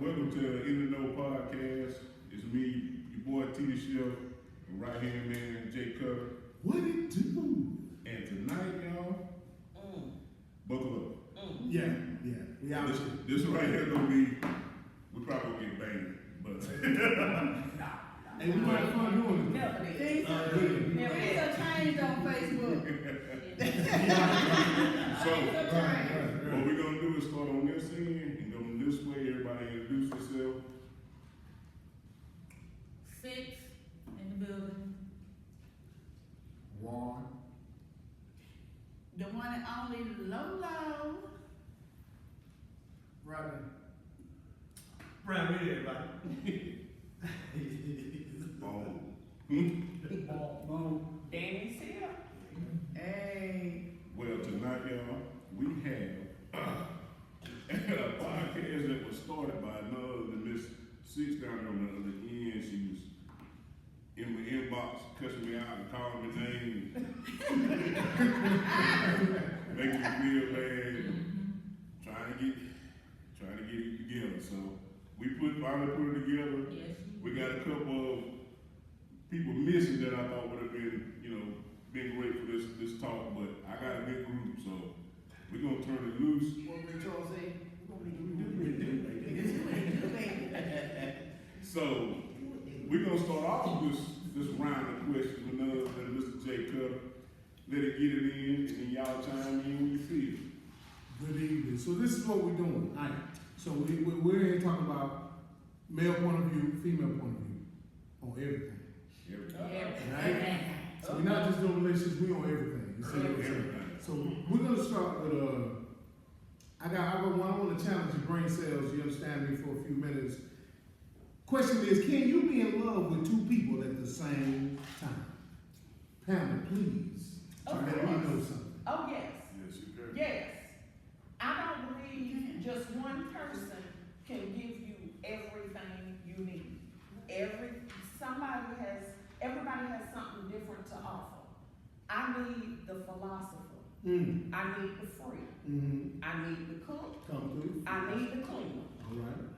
Welcome to the In the Know podcast. It's me, your boy T the Chef, and right hand man Jay Cutter. What it do? And tonight, y'all, buckle up. Yeah. We out This, here. this right here gonna be, we probably gonna get banged, but Hey, we might have fun doing it. Things have changed on Facebook. so Right. what we're gonna do is start on this end and go this way. Everybody introduce yourself. 6 in the building. One. The one and only Lolo. Robin. Brian, read everybody. Boom. Danny's here. Hey. Well, tonight, y'all, we have a podcast that was started by none other than Miss Six down there on the other end. She was in my inbox, cussing me out and calling me names, making me feel bad, trying to get it together. So we finally put it together. Yes. We got a couple of people missing that I thought would have been, been great for this talk, but I got a good group, so we're gonna turn it loose. What we told say? So we're gonna start off this round of questions with none other than Mr. Jay Cutter. Let it get it in, and then y'all chime in when you feel. Good evening. So this is what we're doing tonight. So we're here talking about male point of view, female point of view on everything. Right? So we're not just doing relationships, we on everything. You see what I'm saying? Everything. So we're gonna start with I got one. I want to challenge your brain cells. You understand me for a few minutes. Question is, can you be in love with two people at the same time? Pamela, please. Of Let me course. know something. Oh, yes. Yes, you can. Yes. I don't believe just one person can give you everything you need. Everybody has something different to offer. I need the philosopher. I need the friend. Mm-hmm. I need the cook. Come through. I need the cleaner. All right.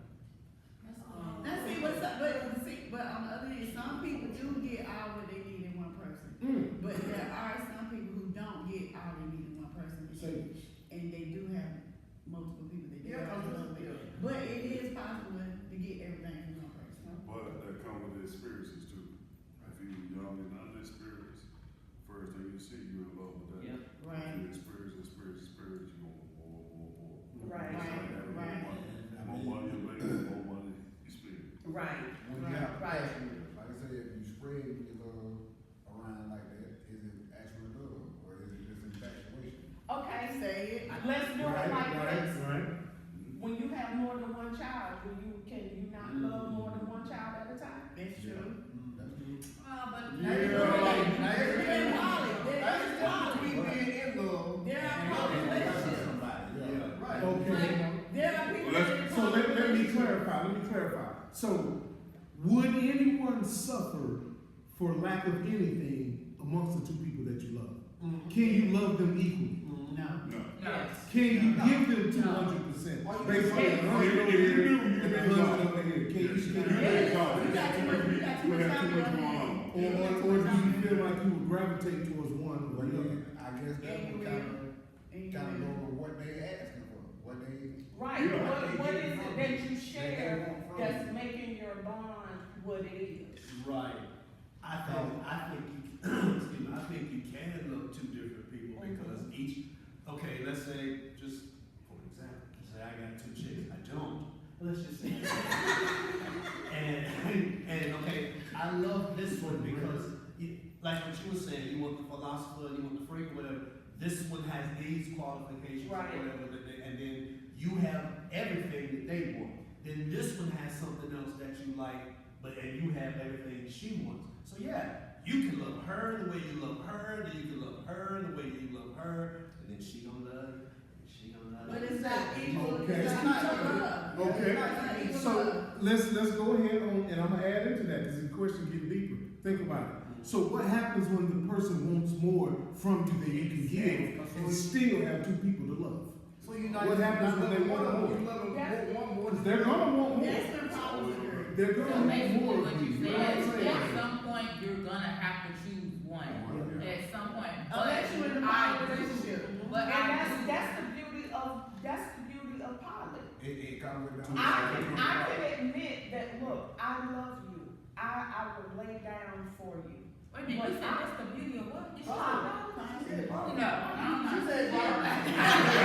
Now see what's up, but on the other hand, some people do get all what they need in one person. But there are some people who don't get all they need in one person. Say And they do have multiple people they do Yeah, have to love with. But it is possible to get everything from one person. But that comes with the experiences too. If you young and under experience, first thing you see, you're in love with that. Yeah. If Right. you experience, you want more. Right. It's like having Right. more money you make, more money you spend. Right. When you have Right. passion, like I said, if you spread your love around like that, is it actual love or is it just infatuation? Okay, say it. Let's do it like this. When you have more than one child, can you not love more than one child at a time? That's true. That's true. But Now There everybody- are now everybody- poly. in love. There are and poly everybody relationships. somebody. Yeah, right. Okay. There are people Well, that are So let me clarify. So would anyone suffer for lack of anything amongst the two people that you love? Can you love them equally? No. No. yes. Can you give them 200%? Based on the If husband you over do, here you and can the be husband involved. over here. Can you You can can you be involved. You got too much- you got too We much have too time much on going your on. or do you feel like you would gravitate towards one or Well, the other? I guess that And would you kind And you of will. go with what they asking for, what they. Right, Yeah. what is it that you share want from that's you. making your bond what it is? Right. I think you can love two different people because okay, let's say, just for example, say I got two chicks, I don't. Let's just say. and okay, I love this one because, like what you were saying, you want the philosopher, you want the freak, whatever. This one has these qualifications, Right. or whatever, and then you have everything that they want. Then this one has something else that you like, and you have everything she wants. So yeah, you can love her the way you love her, then you can love her the way you love her, and then she gonna love you, and she gonna love you. But it's not equal, Okay. it's not equal love. Okay. It's not equal So love. let's go ahead on, and I'm gonna add into that because the question gets deeper. Think about it. So what happens when the person wants more from you than you can give and still have two people to love? So you're not. What happens when they want more? You love them, want more. They're gonna want more. That's when problems occur. They're So gonna want basically more what of you you. You know what I'm said, at saying? some point, you're gonna have to choose one, at some point. But Unless you're in a I poly do- relationship. But And I that's do. the beauty of poly. It comes with the. I can admit that, look, I love you. I will lay down for you. Wait a minute, you said that's the beauty of what? This shit? Oh, No, I'm not. She said,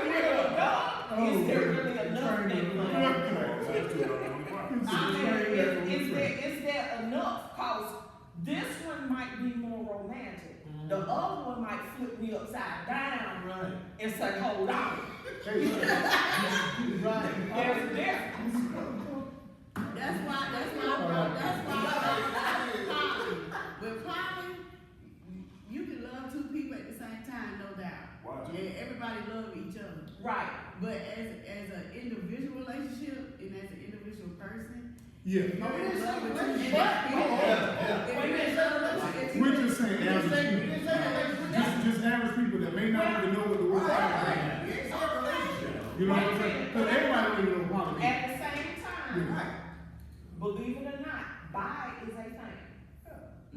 Is there really enough is there enough? Cause this one might be more romantic. The other one might flip me upside down Right. and say, hold on. There's a difference. That's why poly. With poly, you can love two people at the same time, no doubt. Why? Yeah, everybody love each other. Right. But as an individual relationship and as an individual person, Yeah. you're in love with two But- If you're in love with We're just saying average people. Just average people that may not even know what the word poly is. You know what I'm saying? Because everybody don't even know poly is. At the same time, Yeah. believe it or not, bi is a thing.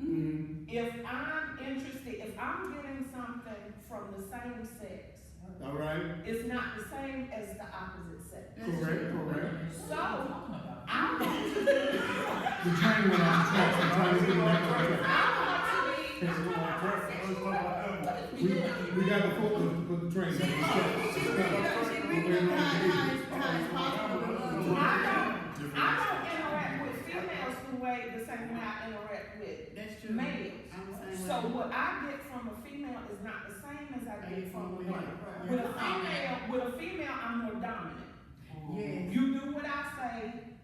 Mhm. If I'm interested, if I'm getting something from the same sex, All right. it's not the same as the opposite sex. Correct. So, I want to be, The train went off track. Sometimes we get back on track. We got to focus to put the train back on track. She really know how it's possible to love two I don't interact with females the same way I interact with That's true. males. I'm the same way. So what I get from a female is not the same as I get from a male. With a female, I'm more dominant. Yes. You do what I say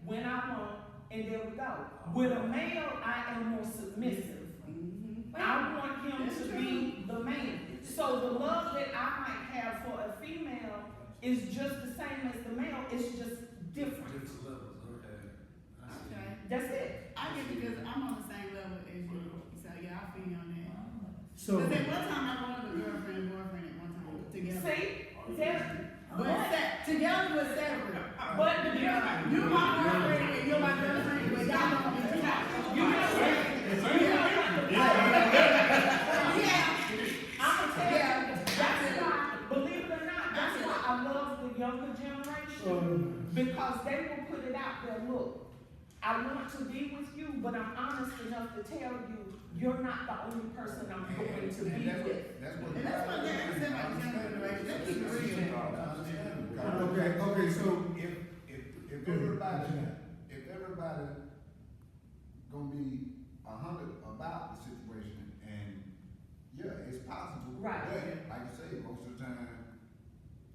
when I want, and there we go. With a male, I am more submissive. Mhm. I want him to be the man. So the love that I might have for a female is just the same as the male, it's just different. Different levels, okay. Okay. That's it. I get it because I'm on the same level as you. So yeah, I feel you on that. So, Because at one time I wanted a girlfriend and boyfriend at one time together. See, there's, Together was separate. but the difference. You my boyfriend and you're my girlfriend, but y'all don't be You know what? I'm gonna tell you, that's why, believe it or not, that's why I love the younger generation. Because they will put it out there, look, I want to be with you, but I'm honest enough to tell you, you're not the only person I'm going to be with. That's what. And that's what they're saying about the younger generation. Let's keep it real. okay, so, If everybody gonna be 100 about the situation, and yeah, it's possible. Right. But, like you say, most of the time,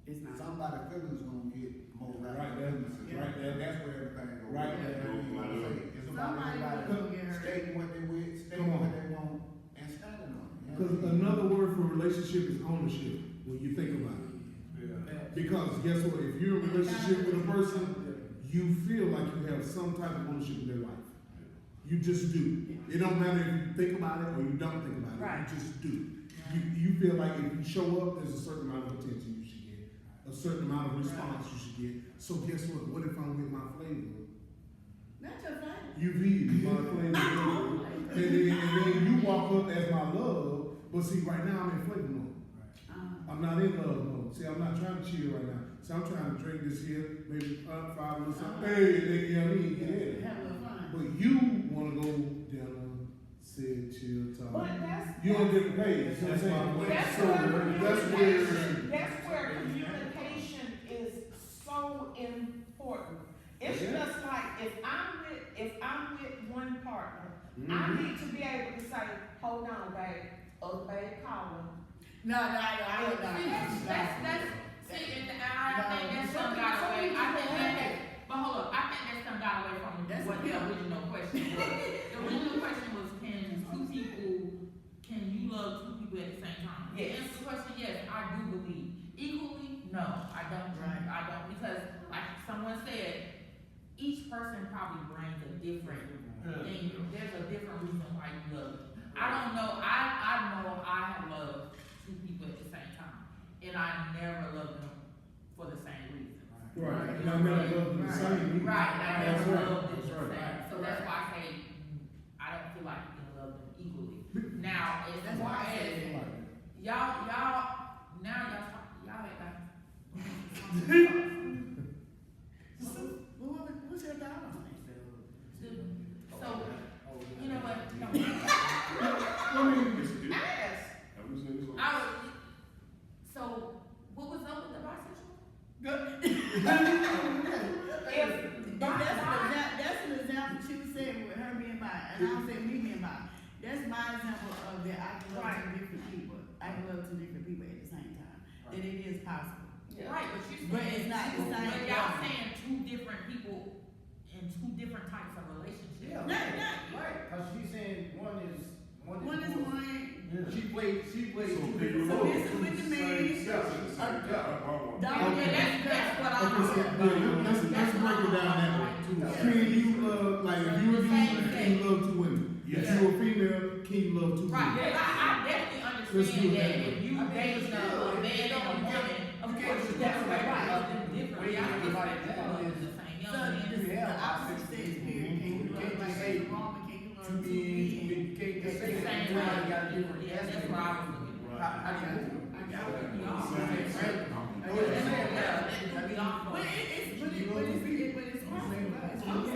It's not. somebody feelings gonna get more Right right. there. Right Right there. That's where everything goes. Right You there. know what I'm saying? It's about Somebody everybody will get hurt. stating what they with, Come stating on. what they want, and standing on it. because another word for relationship is ownership, when you think about it. Because guess what, if you're in a relationship with a person, you feel like you have some type of ownership in their life. You just do. It don't matter if you think about it or you don't think about it, Right. you just do. You feel like if you show up, there's a certain amount of attention you should get, a certain amount of response you should get. So guess what if I'm with my flavor? That's your thing. You be my flavor. And then you walk up as my love, but see, right now I'm in flavor mode. I'm not in love mode. See, I'm not trying to chill right now. So I'm trying to drink this here, maybe 5 minutes. Hey, they get me, get in. Have a little fun. But you want to go down, sit, chill, talk. But that's. You on different page. You know what I'm saying? That's So that's where communication is so important. It's Yeah. just like if I'm with one partner, I Mhm. need to be able to say, hold on, babe, other babe calling. No, I would not. See, and I think that's some got away, but hold up, I think that's some got away from That's what the okay. original question was. The original question was, can you love two people at the same time? Yes. To answer the question, yes, I I don't, because like someone said, each person probably brings a different thing. There's a different reason why you love them. I don't know, I know I have loved two people at the same time, and I never loved them for the same reason. Right, and I never loved them the same. either. Right, I That's never right. loved them That's the right. same, so that's why I say, I don't feel like you can love them equally. Now, as That's far why I as, said that. y'all ain't got. What's your dollar? So, you know what? Ask. Have we seen this one? So, what was up with the bisexual? That's an example she was saying with her being bi, and I'm saying me being bi. That's my example of that I can love two different people. I can love two different people at the same time. That it is possible. Right, but you But saying it's not the same. But y'all saying two different people in two different types of relationships. Not, Right, cause she's saying one is one is one. She played So two can different you So roles. this is with the man. Yeah, that's what Okay, so, let's break it down that way. Can you love, like, if you were female, can you love two women? If Yes. you were female, can you love two Right, women? I definitely Let's understand do it that that way. if you dating a man and a woman, of course you definitely right, love them differently. I don't expect you to love them the same. You So know what I mean? the opposite sex period, can you love like a woman, can you love two men? You can't just say Same that right. you got a different Yeah, that's essence. where I was looking. How do you move? Y'all, Right? But it's possible. It's possible.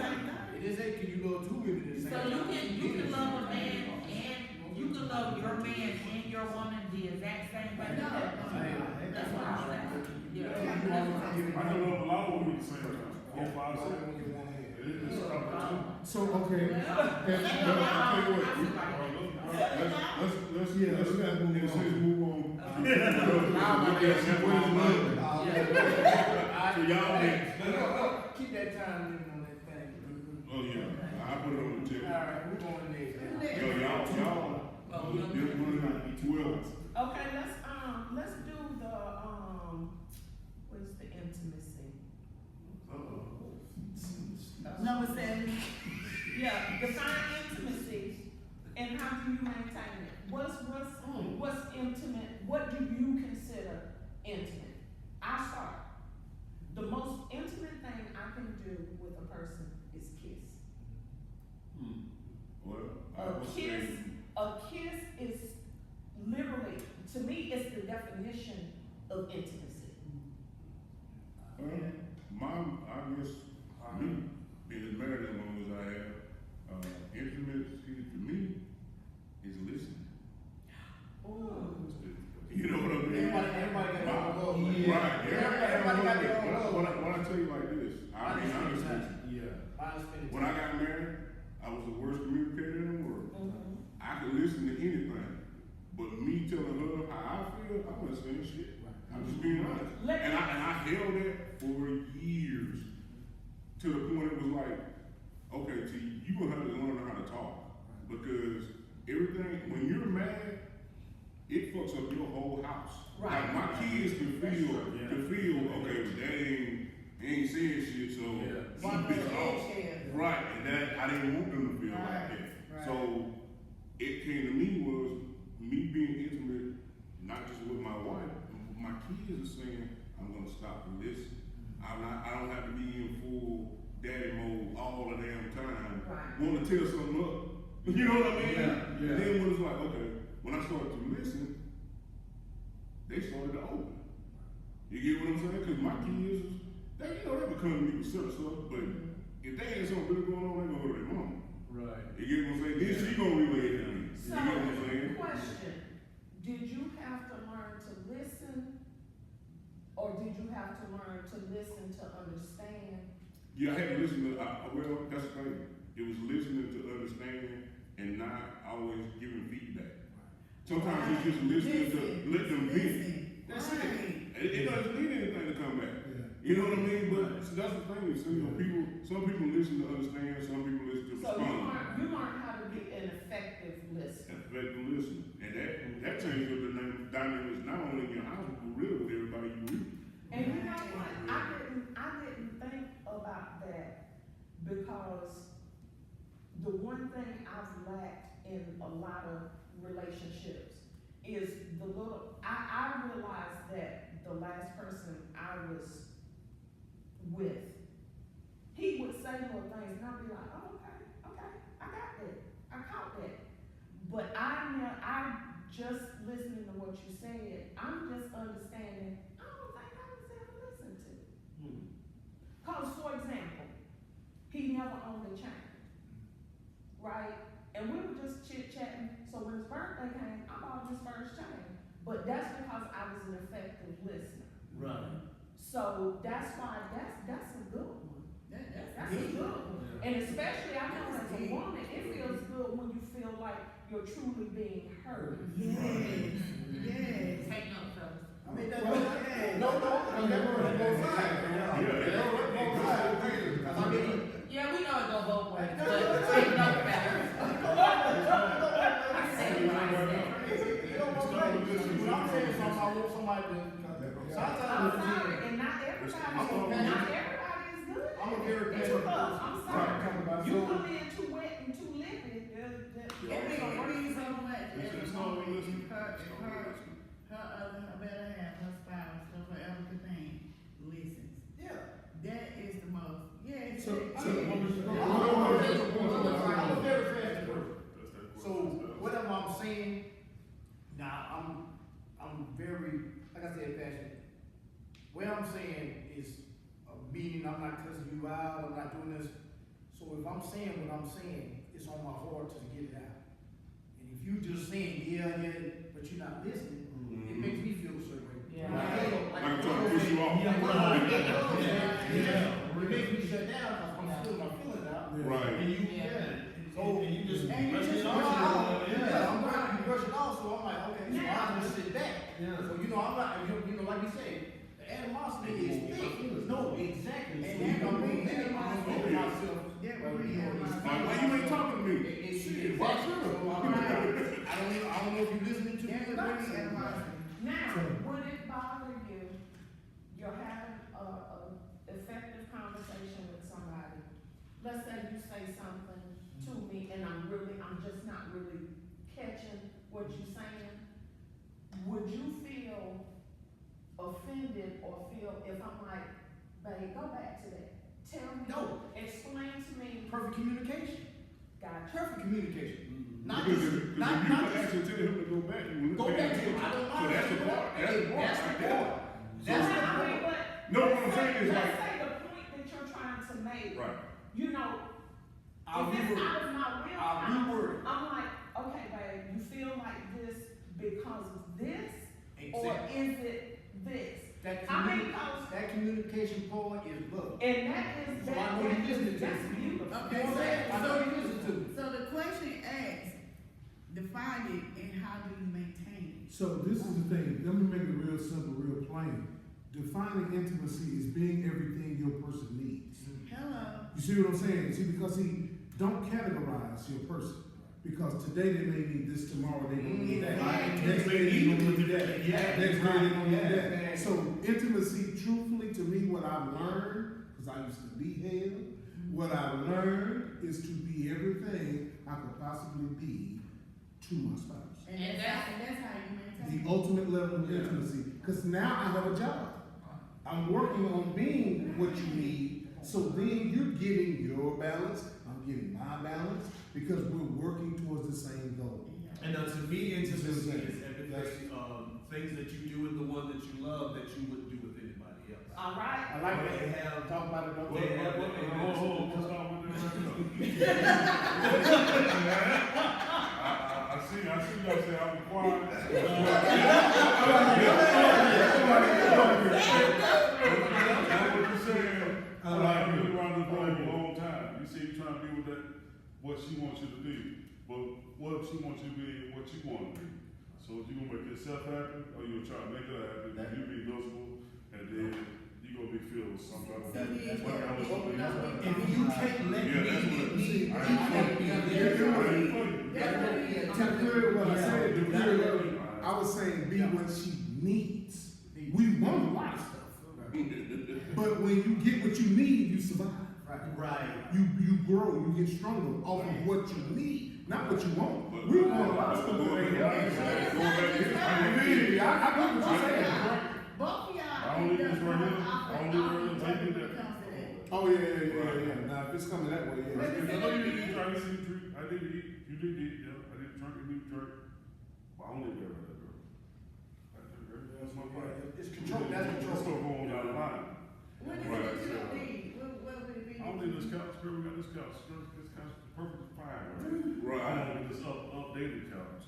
It is a, can you love two women at the same So time? you can love a man and you can love your man and your woman the exact same way. No. That's what I was asking. Yeah. I can love a lot of women at the same time. 4, 5, 7. It's opportunity. So, okay, I'll tell you what, let's move on. So y'all, Keep that time limit on that thing. oh yeah, I put it on the tip. Alright, we're going next. Yo, y'all, this one, 12. Okay, let's do the, what is the intimacy? Number 7. Yeah, define intimacy and how do you maintain it? What's intimate, what do you consider intimate? I start. The most intimate thing I can do with a person is kiss. Well, I A would kiss, say, a kiss is literally, to me, it's the definition of intimacy. I guess, me, being married as long as I have, intimacy to me is listening. You know what I mean? Everybody got their own love. Right, Everybody got their own love. What I tell you like this, I'll be honest with you. Mine spending When I got married, I was the worst communicator in the world. I could listen to anything, but me telling her how I feel, I wasn't saying shit. I'm just being honest. And I held that for years, to the point it was like, okay, T, you gonna have to learn how to talk, because everything, when you're mad, it fucks up your whole house. Right. Like my kids can feel, okay, but that ain't saying shit, so One he pissed little off. eggshell. Right, and that, I didn't want them to feel like that. Right. So, it came to me was, me being intimate, not just with my wife, my kids are saying, I'm gonna stop and listen. I don't have to be in full daddy mode all the damn time. Right. Wanna tell something up. You know what I mean? Yeah. And then when it's like, okay, when I started to listen, they started to open. You get what I'm saying? Cause my kids, they would come to me with certain stuff, but if they had something really going on, they gonna go to their mama. Right. You get what I'm saying? Then she gonna relay it to me. You So, get what I'm saying? question, did you have to learn to listen, or did you have to learn to listen to understand? Yeah, I had to listen to, well, that's the thing. It was listening to understanding and not always giving feedback. Sometimes it's just listening to let them vent. That's it. It doesn't need anything to come back. You know what I mean? But so that's the thing. So, you know, some people listen to understand, some people listen to So respond. you learned how to be an effective listener. Effective listening. And that changes the dynamics not only in your house, but really with everybody you meet. And you know what, I didn't think about that, because the one thing I've lacked in a lot of relationships is the little, I realized that the last person I was with, he would say little things, and I'd be like, oh, okay, I got that, I caught that. But I just listening to what you said, I'm just understanding, I don't think I was ever listened to. Cause for example, he never owned a chain, right? And we were just chit-chatting, so when his birthday came, I bought his first chain. But that's because I was an effective listener. Right. So that's why, that's a good one. That's a good one. Yeah. And especially, I know as a woman, it feels good when you feel like you're truly being heard. Yes, yes. Take note, fellas. I mean, that's No, that works both sides. That works both sides. I mean, Yeah, we know it go both ways, but take note, fellas. I said it right there. when I'm saying something, I want somebody to, I'm sometimes, sorry, and not everybody is good. I'm a very It's passionate rough. person. I'm sorry. Talking about You so- come in too wet and too limpid, It means so much It's at the just no moment listening. if her better half, her spouse, her forever companion listens. Yeah. That is the most, yes. So- yes. so- I'm a very passionate person. That's that So question. whatever I'm saying, now I'm very, like I said, passionate. What I'm saying is a meaning. I'm not cussing you out. I'm not doing this. So if I'm saying what I'm saying, it's on my heart to get it out. And if you just saying yeah, but you're not listening, it makes me feel a certain way. Yeah. Like I'm trying to push you off. It makes me shut down because I'm feeling my feelings out. Right. And you, Yeah. and you just. And you brush just it brush off. it off. Yeah, I'm trying to brush it off, so I'm like, okay, so Yeah. I'm gonna sit back. Yeah. So, I'm not, like you say, the animosity is thick. No, exactly. And So, that I'm would be moving animosity. myself. That would be animosity. Like, why you ain't talking to me? Shit, watch it. So, I don't know if you're listening to me That or would not. be animosity. Now, would it bother you, you're having a effective conversation with somebody, let's say you say something to me and I'm just not really catching what you're saying, would you feel offended or feel, if I'm like, babe, go back to that, tell me, No. explain to me, Perfect communication. gotcha. Perfect communication. Not Because just, if you not just. actually tell him to go back, you will. Go back to it. I don't mind. So that's the part, that's the part That's the right there. part. That's the I mean, part. but No, what I'm saying is let's like, say the point that you're trying to make, right, you know, I'll if it's reword. out of my I'll wheelhouse, reword. I'm like, okay, babe, you feel like this because of this, or Exactly. is it this? That I mean, cause, communication part is love. and that is, So I know you listening to that's me. beautiful. Okay, I know you listen to me. So the question asks, define it and how do you maintain it? So this is the thing, let me make it real simple, real plain. Defining intimacy is being everything your person needs. Hello. You see what I'm saying? See, because don't categorize your person. Because today they may need this, tomorrow they don't need that. Exactly. Next day they don't need that. Yeah. Next day they don't need Yeah. that. So intimacy, truthfully, to me, what I've learned, because I used to be hell, what I've learned is to be everything I could possibly be to my spouse. And And that's how you maintain The it. ultimate level of intimacy. Because now I have a job. I'm working on being what you need. So then you're getting your balance, I'm getting my balance, because we're working towards the same goal. And to me, intimacy is everything, things that you do with the one that you love that you wouldn't do with anybody else. All right, I like They that. have, Talk about it. Don't They have- hold on, let's start with that right now. I see y'all say I'm quiet. That's what you're saying. Like, you've been around this block a long time. You say you're trying to be with that, what she wants you to be. But what she wants you to be, what you want to be. So you gonna make yourself happy, or you gonna try to make her happy, you be miserable, and then you gonna be filled with some type of. If you can't let Yeah, me that's be what me, you I- can't be That's there. what it is. To clear what I said, Yeah. I was saying be what she needs. We want a lot of stuff. But when you get what you need, you survive. Right. You grow, you get stronger off of what you need, not what you want. We want a lot of stuff that ain't here. I get what you're saying. Both of y'all. I don't leave this right here. I don't leave it right here. Take it there. Oh, yeah. Now, if it's coming that way, I yeah. know you did try to see the tree. I did eat. You did eat. Yeah, I did try to eat jerk. But I don't live there right there, girl. That's my point. It's control, that's Let's control. go going down the line. What is Right, it that you so- don't need? What would it be? I don't need this couch, girl. We got this couch. This couch is perfect fine, right? Right. I want this updated couch.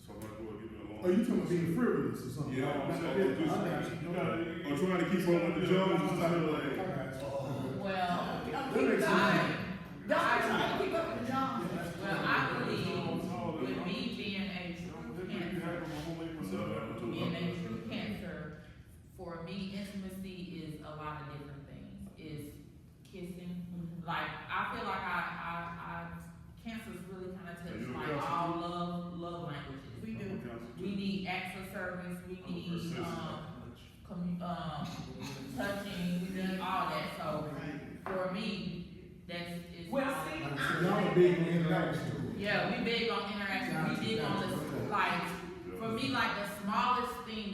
So I'm gonna go and give me a long. Oh, you talking about being frivolous or something? Yeah, I'm Not saying, that. just- I got you. you gotta- Or trying to keep up with the Jones and stuff like I that. got you. Well, Keep it going. Y'all trying to keep up with the Jones. well, I believe with me being a true cancer, being a true cancer, for me, intimacy is a lot of different things. Is kissing. Like, I feel like cancer's really kind of touched You a like cancer all too? love languages. We do. We need acts of service, we need, touching, we need all that, so for me, that's, it's. Well, see, Y'all big on interaction. Yeah, we big on interaction, we big on the, like, for me, like, the smallest thing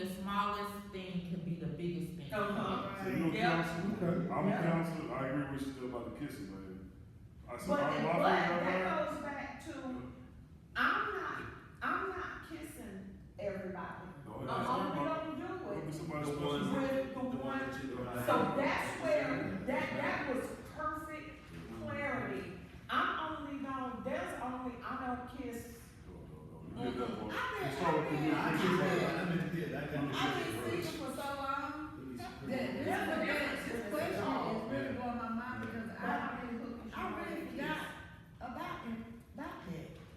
can be the biggest thing. So you a Yeah. counselor? Okay. I'm a counselor. I agree with you about the kissing, man. I said, but I that goes back to, I'm not kissing everybody. I'm only gonna do it Somebody The ones- special. with the one. So that's where, that was perfect clarity. I don't kiss. You did that one. I've It's all for me. been I've single for so long, that this question is really blowing my mind because I really forgot about that.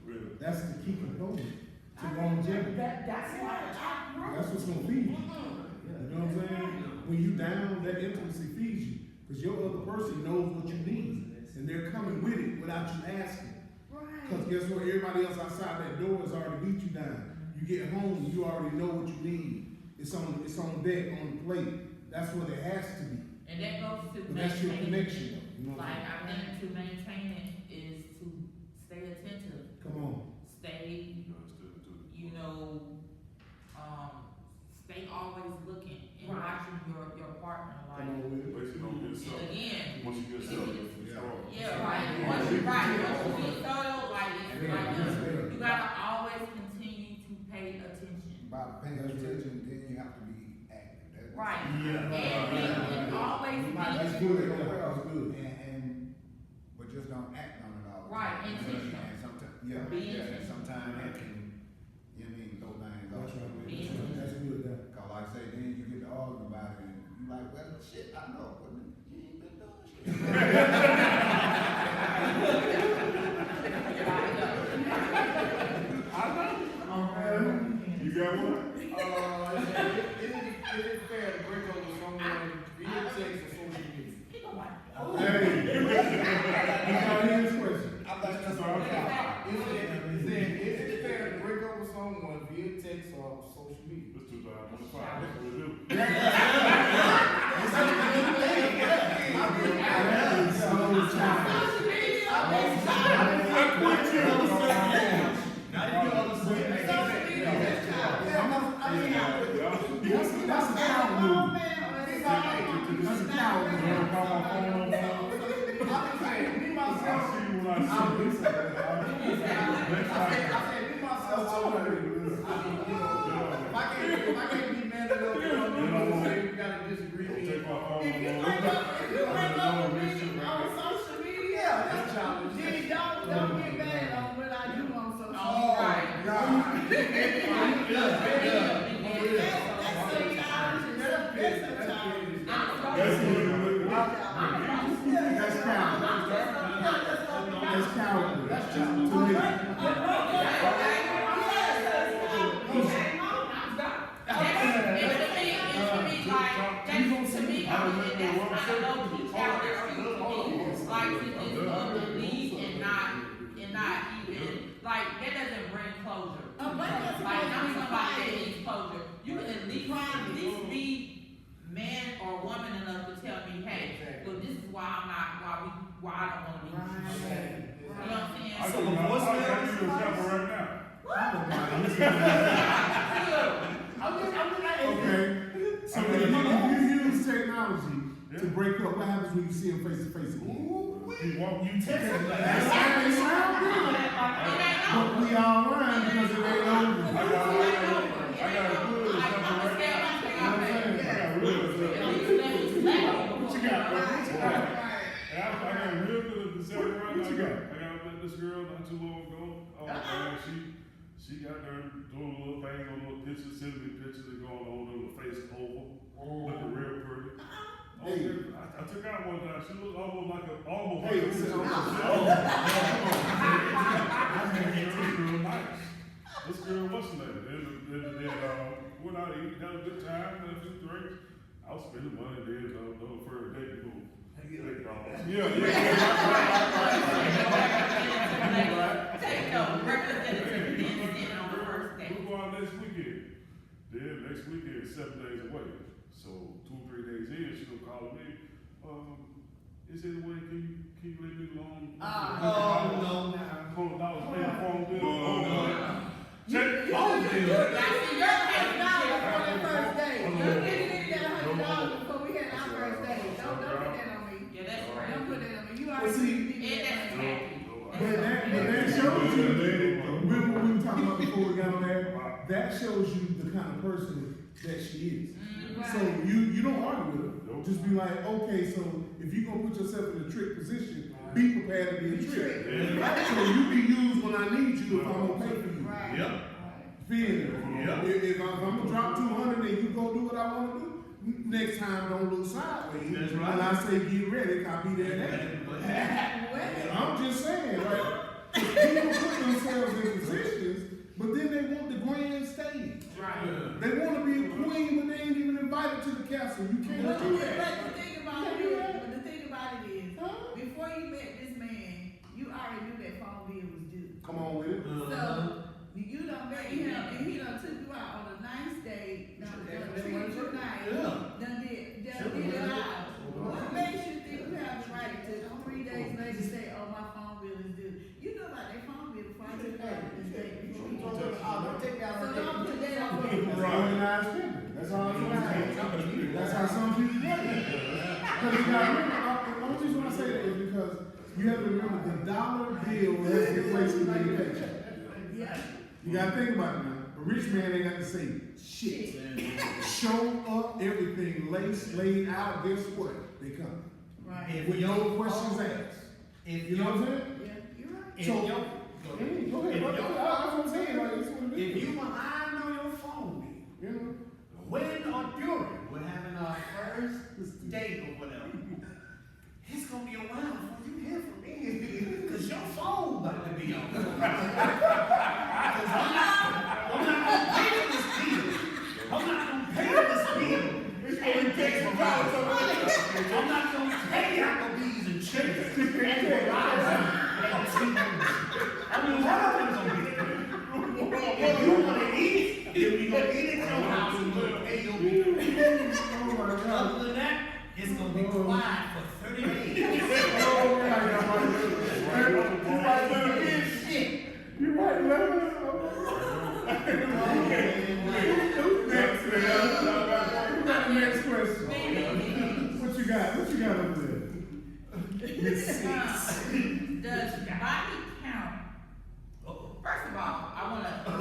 Really. That's the key component to longevity. That's why That's what's gonna feed you. You know what I'm saying? When you down, that intimacy feeds you. Because your other person knows what you need. And they're coming with it without you asking. Because Right. guess what? Everybody else outside that door has already beat you down. You get home, you already know what you need. It's on deck, on the plate. That's what it has to be. And that goes to But that's your maintaining, connection. You know what like, I'm I think to maintain it is to stay attentive, saying? Come on. stay, You understand too. you know, stay always looking and watching your partner, Come like, on with it. Basically, don't get and self. again, Once you get self, it's strong. yeah, right, once you get started, like, it's like, you gotta always continue to pay attention. By paying attention, then you have to be active. That's- Right. Yeah. And always You might That's be, good. That's good. but just don't act on it all. the Right, time. intentional. And sometimes, yeah, Be yeah, and intentional. sometimes that can, you know what I mean, throw things off. That's right. Be That's good. That. Cause like I say, then you get to arguing about it and you like, well, shit, I know, but you ain't been doing shit. You got one? Is it fair to break up with someone via text or social media? Hey. You got his question. I thought that's all. Is it fair to break up with someone via text or social media? It's 2025. That's what we do. That's a coward move. That's a coward move. I'm saying, me I myself, see you when I see you. Next time. I said, me myself, I mean, you know, if I can't be man enough, you know, say we gotta disagree. Don't take my phone. If you break up with me on social media, That's childish. then don't get mad on what I do on social media. oh, right. That's so childish. That's so childish. That's good. That's coward. That's coward. That's To childish. me. You can at least be man or a woman enough to tell me, hey, Exactly. look, this is why I'm not, why I don't wanna be with you. Right. You know what I'm saying? I So can the give you voicemail an example right now. Okay, so if you use technology to break up, what happens when you see them face to face again? You text me. That's how they sound good. But we all learn because it ain't over. I got a good example right now. What you got, bro? What you got? I got a real good example right now. What you got? I got this girl not too long ago. Oh man, she got there doing a little thing on little pictures, sending me pictures and going on with her face oval, looking real pretty. Oh, Hey. I took out one time. She looked almost like a Hey, this so- girl nice. This girl what's her name? Then went out to eat, had a good time, had a few drinks. I was spending money there, no further date, you know. Take no representative in on the first day. We'll go out next weekend. Then next weekend is 7 days away. So 2 or 3 days in, she gonna call me. Is there any way can you leave me alone? Oh, no. $100 paying phone bill. Check. Phone bill. Now, see, your $100 for that first day. Your nigga did that $100 before we had our first day. Don't put that on me. Yeah, that's right. Don't put that on me. You Well, already see, did And that. that's tacky. But that shows you, remember what we were talking about before we got on that? That shows you the kind of person that she is. So you don't argue with her. Just be like, okay, so if you gonna put yourself in a trick position, be prepared to be a trick. So you be used when I need you if I'm okay for you. Right. Yep. Feel it. Yeah. If I'm gonna drop 200 and you go do what I wanna do, next time don't look sideways. That's right. When I say get ready, I'll be there next. I'm just saying, like, people put themselves in positions, but then they want the grand stage. Right. They want to be a queen, but they ain't even invited to the castle. You can't But do the that. thing about it is, before you met this man, you already knew that phone bill was due. Come on with it. So, you done met him, and he done took you out on a nice date, done treated you nice, done did it out. What makes you think you have the right to 3 days later say, oh, my phone bill is due? You know about that phone bill before I took you out on this date. Don't take that So on don't put that on me. That's organized spending. That's all I'm saying. That's how some people get it. Because you got to remember, the only reason I say that is because you have to remember the dollar bill has inflation in your paycheck. Yeah. You got to think about it now. A rich man ain't got to say shit. Show up, everything laid out, guess what? They come. Right. With no questions asked. You know what I'm saying? Yeah, you're right. If So- your- Go ahead. That's what I'm saying. Like, it's what it is. If you and I know your phone bill, You know? when or during we're having our first date or whatever, it's gonna be a while before you hear from me. Cause your phone about to be on. Cause I'm not gonna pay for this bill. I'm not gonna pay for this bill. And take some dollars of money. I'm not gonna pay Applebee's and chips and Verizon and TV. I mean, what of it's gonna be? If you wanna eat, then we gonna eat at your house and we'll pay your bill. Oh my God. Other than that, it's gonna be quiet for 30 days. Oh my God. You might let him in. Shit. You might let him in. Next, man. Who got the next question? What you got? What you got up there? Does body count? First of all, I wanna. Go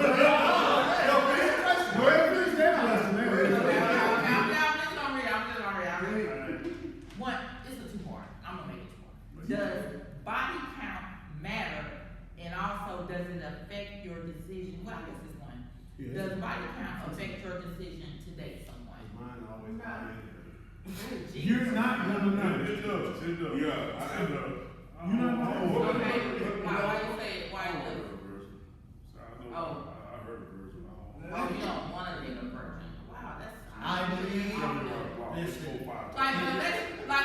ahead, finish that question. I'm just gonna read. One, it's a two-part. I'm gonna make it 2 part. Does body count matter, and also does it affect your decision? Well, I guess it's one. Yeah. Does body count affect your decision to date someone? Mine always You're not gonna know. It does. Yeah, It does. You know what? Okay, why you say it? Why I you? heard a version. I heard a version. Oh, you don't wanna date a virgin? Wow, that's. I believe. Listen. But I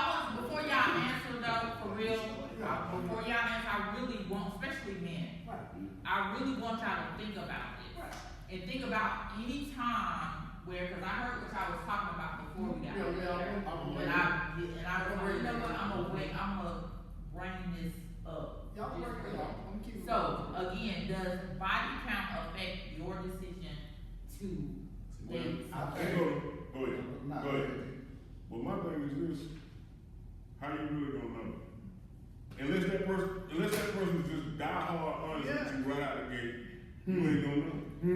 want, before y'all answer though, for real, before y'all answer, I really want, especially men, I really want y'all to think about this. And think about any time where, cause I heard what y'all was talking about before we got Yeah, over there. I'm And ready. I was like, you know what, I'm gonna bring this up. Y'all just work it real. out. I'm keeping. So, again, does body count affect your decision to date? Go ahead, go ahead. Well, my thing is this, how you really gonna know? Unless that person is just die hard honest with you right out the gate, you ain't gonna know. You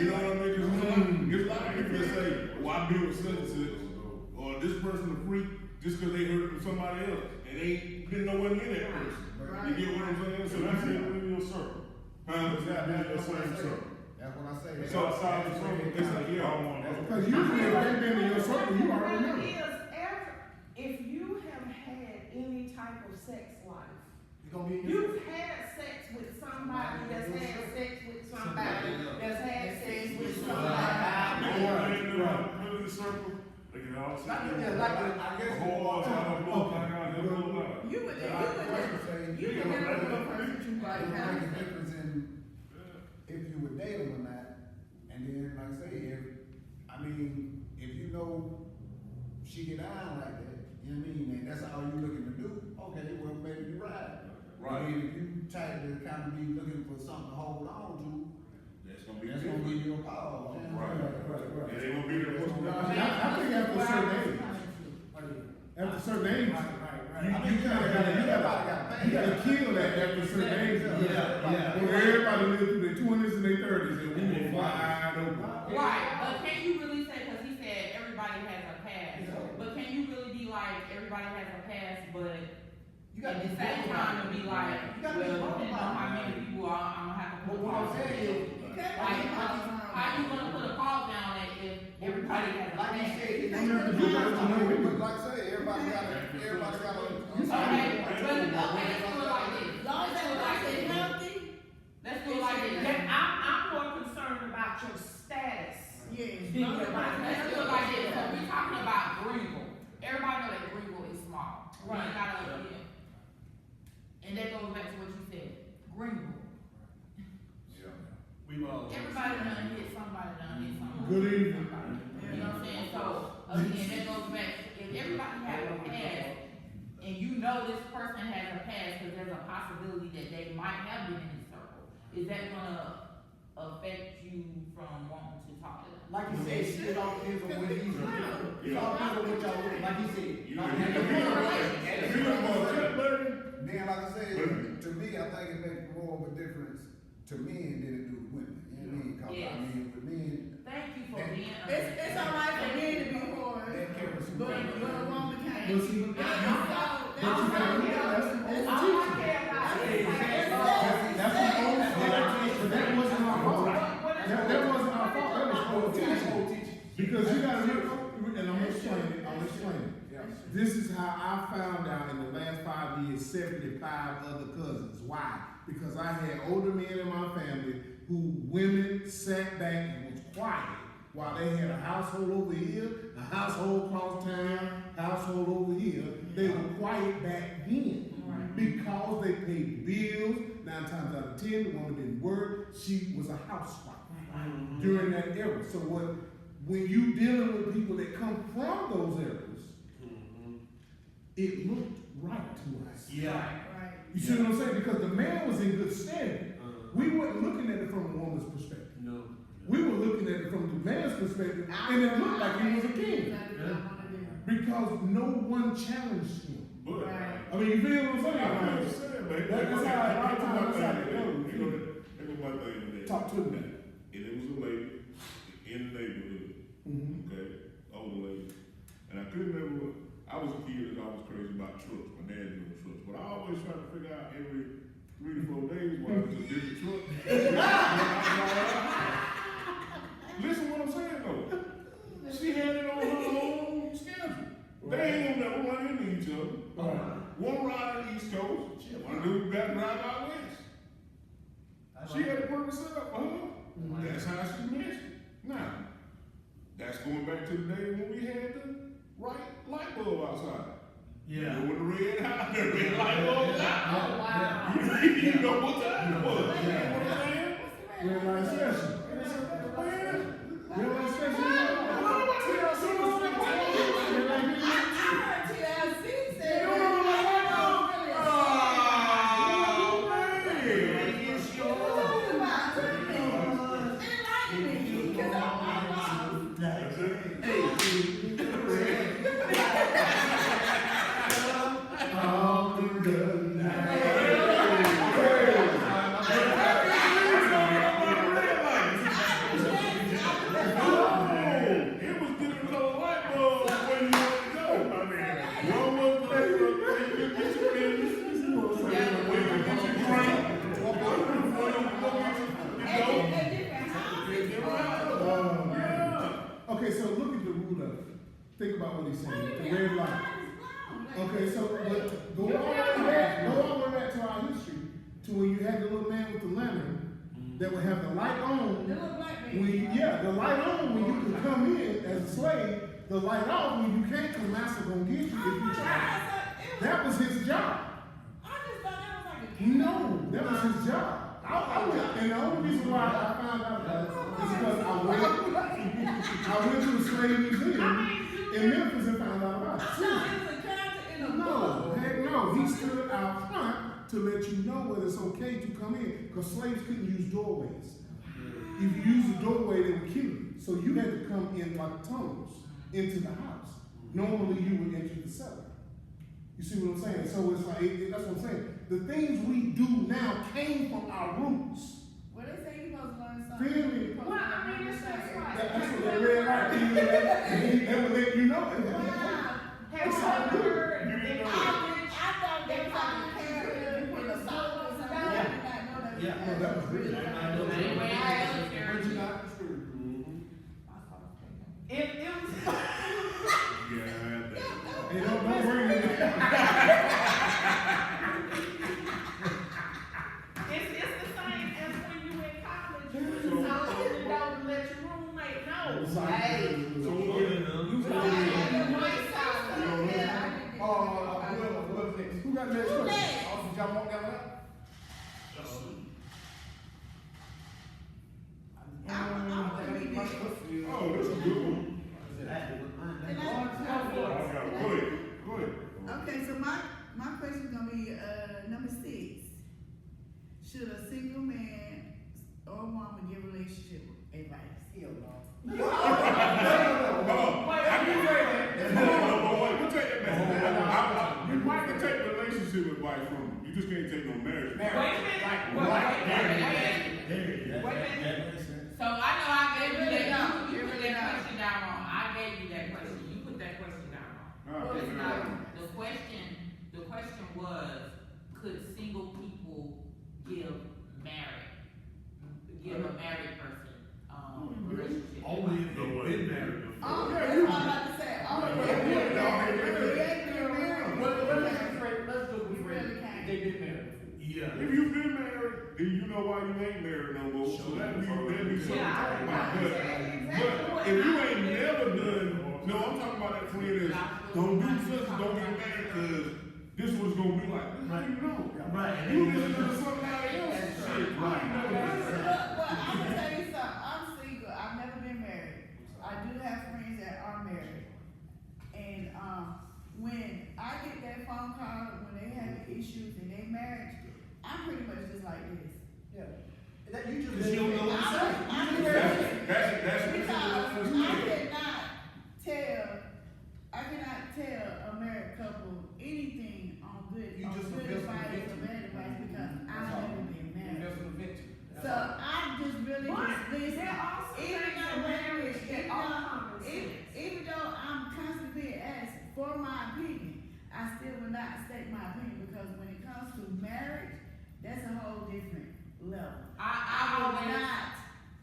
know what I mean? 'Cause there's a lot of people that say, well, I deal with such and such, or this person a freak just cause they heard it from somebody else, and they didn't know what near that person. You get what I'm saying? So that's it within your circle. Huh? That's your same circle. That's what I say. It's outside the circle, it's like, yeah, I don't want to. Because usually if they've been in your circle, you already know. If you have had any type of sex life, It's gonna be in your. you've had sex with somebody that's had sex with somebody that's had sex with No somebody. one ain't in the circle, they can all sit Like, there. yeah, like the- I guess. The whole lot, I blow like I never blow out. You would, I would say, you would never know a person that you body it would count. make a difference in if you would date them or not. And then, like I say, if you know she get down like that, you know what I mean, and that's all you looking to do, okay, well, maybe you're right. Right. And if you type to kind of be looking for something to hold on to, That's gonna be that's gonna give you a pause. Right. And they gonna be there for you. I think after a certain age, after a certain age, you gotta kill that after a certain age. Yeah. Where everybody live through their 20s and their 30s, and we were wide open. Right, but can you really say, cause he said everybody has a past, but can you really be like, everybody has a past, but You at gotta the be same vocal time about to it. be like, You gotta be well, vocal depending on about how it. many people are, I'm gonna have to But put a what I'm pause saying down. is, Like, how you gonna put a pause down if everybody has a like you past? said, it's. Like I say, everybody got a. Okay, but, okay, let's do it like this. Long as that person is healthy, Let's do it like this. I'm more concerned about your status. yes. Be long as your that person Let's is do it like healthy. this, so we're talking about Greenville. Everybody know that Greenville is small. We ain't got a, yeah. And that goes back to what you said, Greenville. We've all. Everybody done hit somebody, done hit somebody. Good evening. You know what I'm saying? So, again, that goes back, if everybody has a past, and you know this person has a past, cause there's a possibility that they might have been in this circle, is that gonna affect you from wanting to talk to them? Like you said, it all depends on what he's doing. It Yeah. all depends on what y'all looking, like he said. You Like, know, if you don't want to burn, Then, like I said, to me, I think it makes more of a difference to men than it do to women. You know what I mean? 'Cause Yes. I mean, with men, Thank you for being. It's alright for men to be whores, that carries some but weight. a woman can't. But see, And but also, you gotta look at that's the old All I teaching. care about is That's the old teaching. But that wasn't our fault. That wasn't our fault, that was old teaching. Because you gotta look, and I'm gonna explain it. This is how I found out in the last 5 years, 75 other cousins. Why? Because I had older men in my family who women sat back and was quiet while they had a household over here, a household across town, household over here. They were quiet back then because they paid bills. 9 times out of 10, the woman didn't work. She was a housewife during that era. So when you dealing with people that come from those eras, it looked right to us. Yeah. Right. You see what I'm saying? Because the man was in good standing. We weren't looking at it from a woman's perspective. No. We were looking at it from the man's perspective, and it looked like he was a king. Because no one challenged him. but. I mean, you feel what I'm saying? I understand, but That's how a lot of times that's how it goes. There was one thing with that. Talk to me. And it was a lady in the neighborhood, Mhm. okay, older lady. And I couldn't remember, I was a kid and I was crazy about trucks. My dad drove trucks. But I always tried to figure out every 3 to 4 days why it was a different truck. Listen what I'm saying though. She had it on her own schedule. They ain't gonna never run into each other. One ride on the East Coast, one dude got to drive out west. She had to work herself up for her. That's how she missed it. Now, that's going back to the day when we had the right light bulb outside. Yeah. When the red light bulb was out. Oh, wow. You know what time it was. You know what I'm saying? Red light session. Man, You know what I'm saying? TLC said. That's it. It was getting a light bulb where you want to go. I mean, one was where you get your business, where you get your drink, where you go get your Okay, so look at the root of it. Think about what he's saying. The red light. Okay, so but go all the way back to our history to when you had the little man with the lantern that would have the light on. The little black man. The light on when you can come in as a slave, the light off when you can't, because master gonna get you if you try. That was his job. I just thought that was like a. No, that was his job. I went, and the only reason why I found out about it is because I went to the slave museum in Memphis and found out about it. I thought it was a character in a book. No, heck no. He stood out front to let you know whether it's okay to come in, because slaves couldn't use doorways. If you use the doorway, they would kill you. So you had to come in like tunnels into the house. Normally, you would enter the cellar. You see what I'm saying? So it's like, that's what I'm saying. The things we do now came from our roots. Well, they say you supposed to learn something. Feel me? Well, I mean, it's just like. That's what they read right. They would let you know. Wow. Have you ever heard? I thought they was like a character with a soul or something. I did not know that. Yeah. No, that was really. Anyway, I was there. It was. Yeah, I had that. Hey, don't bring me. It's the same as when you in college, you was told to don't let your roommate know. Hey. Who got the next question? Y'all want that one? Oh, this is a good one. Go ahead. Okay, so my question is gonna be, number 6. Should a single man or woman give relationship advice? Hell no. Hold on. I can say that. We'll take that back. You might can take relationship advice from them. You just can't take no marriage. Wait a minute. Wait a minute. So I know I gave you that, you put that question down wrong. I gave you that question, you put that question down wrong. Okay. The question was, could single people give a married person, relationship? Only if they've been married before. Oh, that's what I'm about to say. Oh, Let's go with Fred. They been married before. Yeah. If you've been married, then you know why you ain't married no more. So that'd be something to talk about. But if you ain't never done, no, I'm talking about that friend that's don't do such, don't get married, because this was gonna be like, how do you know? Right. You listen to somebody else. Shit, right? Well, I'm gonna tell you something. I'm single. I've never been married. I do have friends that are married. And when I get that phone call when they have issues in their marriage, I'm pretty much just like this. Yeah. That you just. Because you don't know what to say. That's Because I cannot tell a married couple anything on good, You on just good invest in advice or victim. bad advice because I've never been married. Invest in the victim. So I'm just really But just listen. there are some Even things though in marriage that are common even though I'm constantly asked for my opinion, I still will not state my opinion because when it comes to marriage, that's a whole different level. I will always, not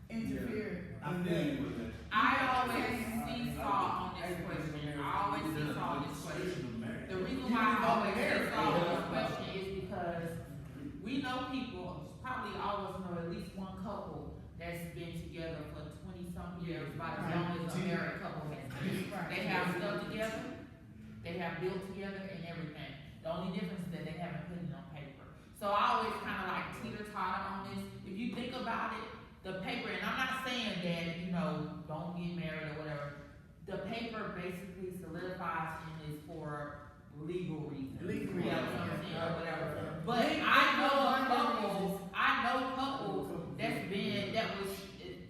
interfere. I feel you with that. I always seesaw on this question. I always seesaw on this question. The reason why I always seesaw on this question is because we know people, probably all of us know at least one couple that's been together for 20-some years, about as long as a married couple has been. They have stuff together, they have built together and everything. The only difference is that they haven't put it on paper. So I always kind of like teeter-totter on this. If you think about it, the paper, and I'm not saying that, you know, don't get married or whatever. The paper basically solidifies and is for legal reasons. Legal You know reasons, what I'm saying, yeah. or whatever. But I know couples that was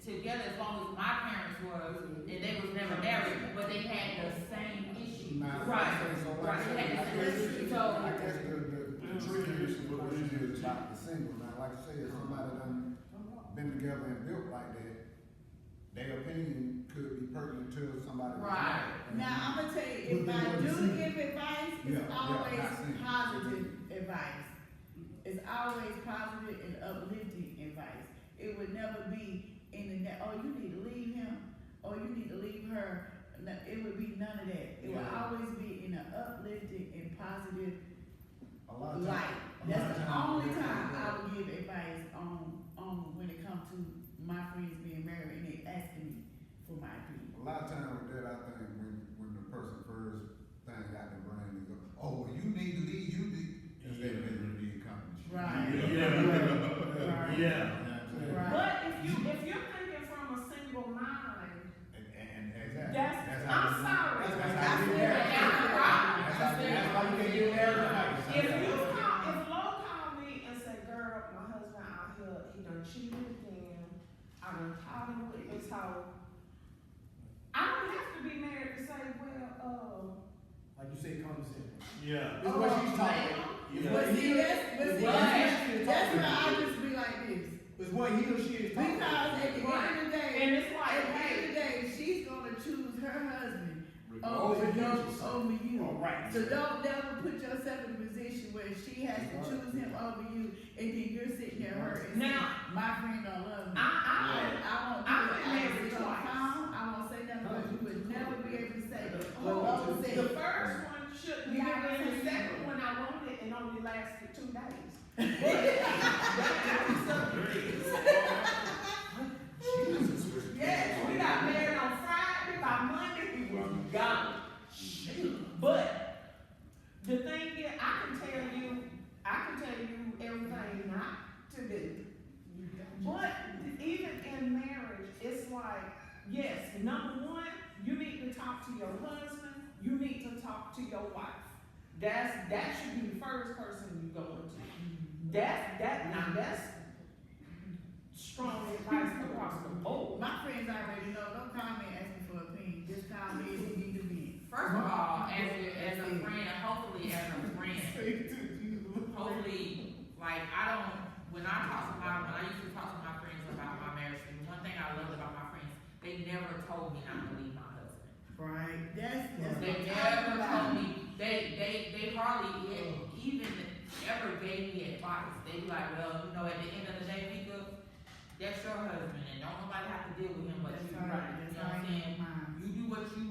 together as long as my parents was, and they was never married, but they had the same issue. Nah, Right, so right, they had the same issue, I so, guess the tricky issue with this is about the single. Now, like I said, somebody done been together and built like that, their opinion could be pertinent to somebody. Right. Now, I'm gonna tell you, if But I they do wasn't give advice, Yeah, it's yeah, always I see. positive advice. It's always positive and uplifting advice. It would never be in the net, oh, you need to leave him, or you need to leave her. No, it would be none of that. It would Yeah. always be in an uplifting and positive A lot of light. times. That's the only time I would give advice on when it comes to my friends being married and they asking me for my opinion. A lot of time with that, I think when the person first thing got their brain is, oh, well, you need to leave, you need, instead of letting you leave company. Right. Yeah. Right. But if you're thinking from a single mind, And exactly. that's, how I'm you- sorry. That's how you get married. that's the problem. That's why you can't get married. If Lo called me and said, girl, my husband out here, he done cheated again, I done caught him with his hoe. I don't have to be married to say, well, Like you said, condescending. Yeah. It's what she's talking. It's But what see, he, that's why I just be like this. it's what he or she is talking. Because at the end of the day, and it's like, at the end of hey, the day, she's gonna choose her husband Over over you. you. Oh, right. So don't never put yourself in a position where she has to choose him over you, and then you're sitting there hurting. Now- My friend don't love me. I won't do I've it. been I married won't sit on twice. the phone. I won't say nothing, but you would never be able to say, oh, well, Lola said. the first one shouldn't You have know what been, I'm the saying? second one I wanted, and only lasted 2 days. That's something. Yes, we got married on Friday, by Monday we was gone. But the thing is, I can tell you everything not to do. But even in marriage, it's like, yes, number one, you need to talk to your husband, you need to talk to your wife. That should be the first person you go into. That's strong advice across the board. My friends already know, don't call me and ask me for an opinion, just call me if you need to be. First of all, as a friend, and hopefully as a friend, hopefully, like, when I used to talk to my friends about my marriage, and one thing I loved about my friends, they never told me not to leave my husband. Right, that's They what I'm never talking told about. me, they hardly even ever gave me advice. They be like, well, you know, at the end of the day, Mika, that's your husband, and don't nobody have to deal with him but That's you. all right, You that's know what I'm all saying? right. You do what you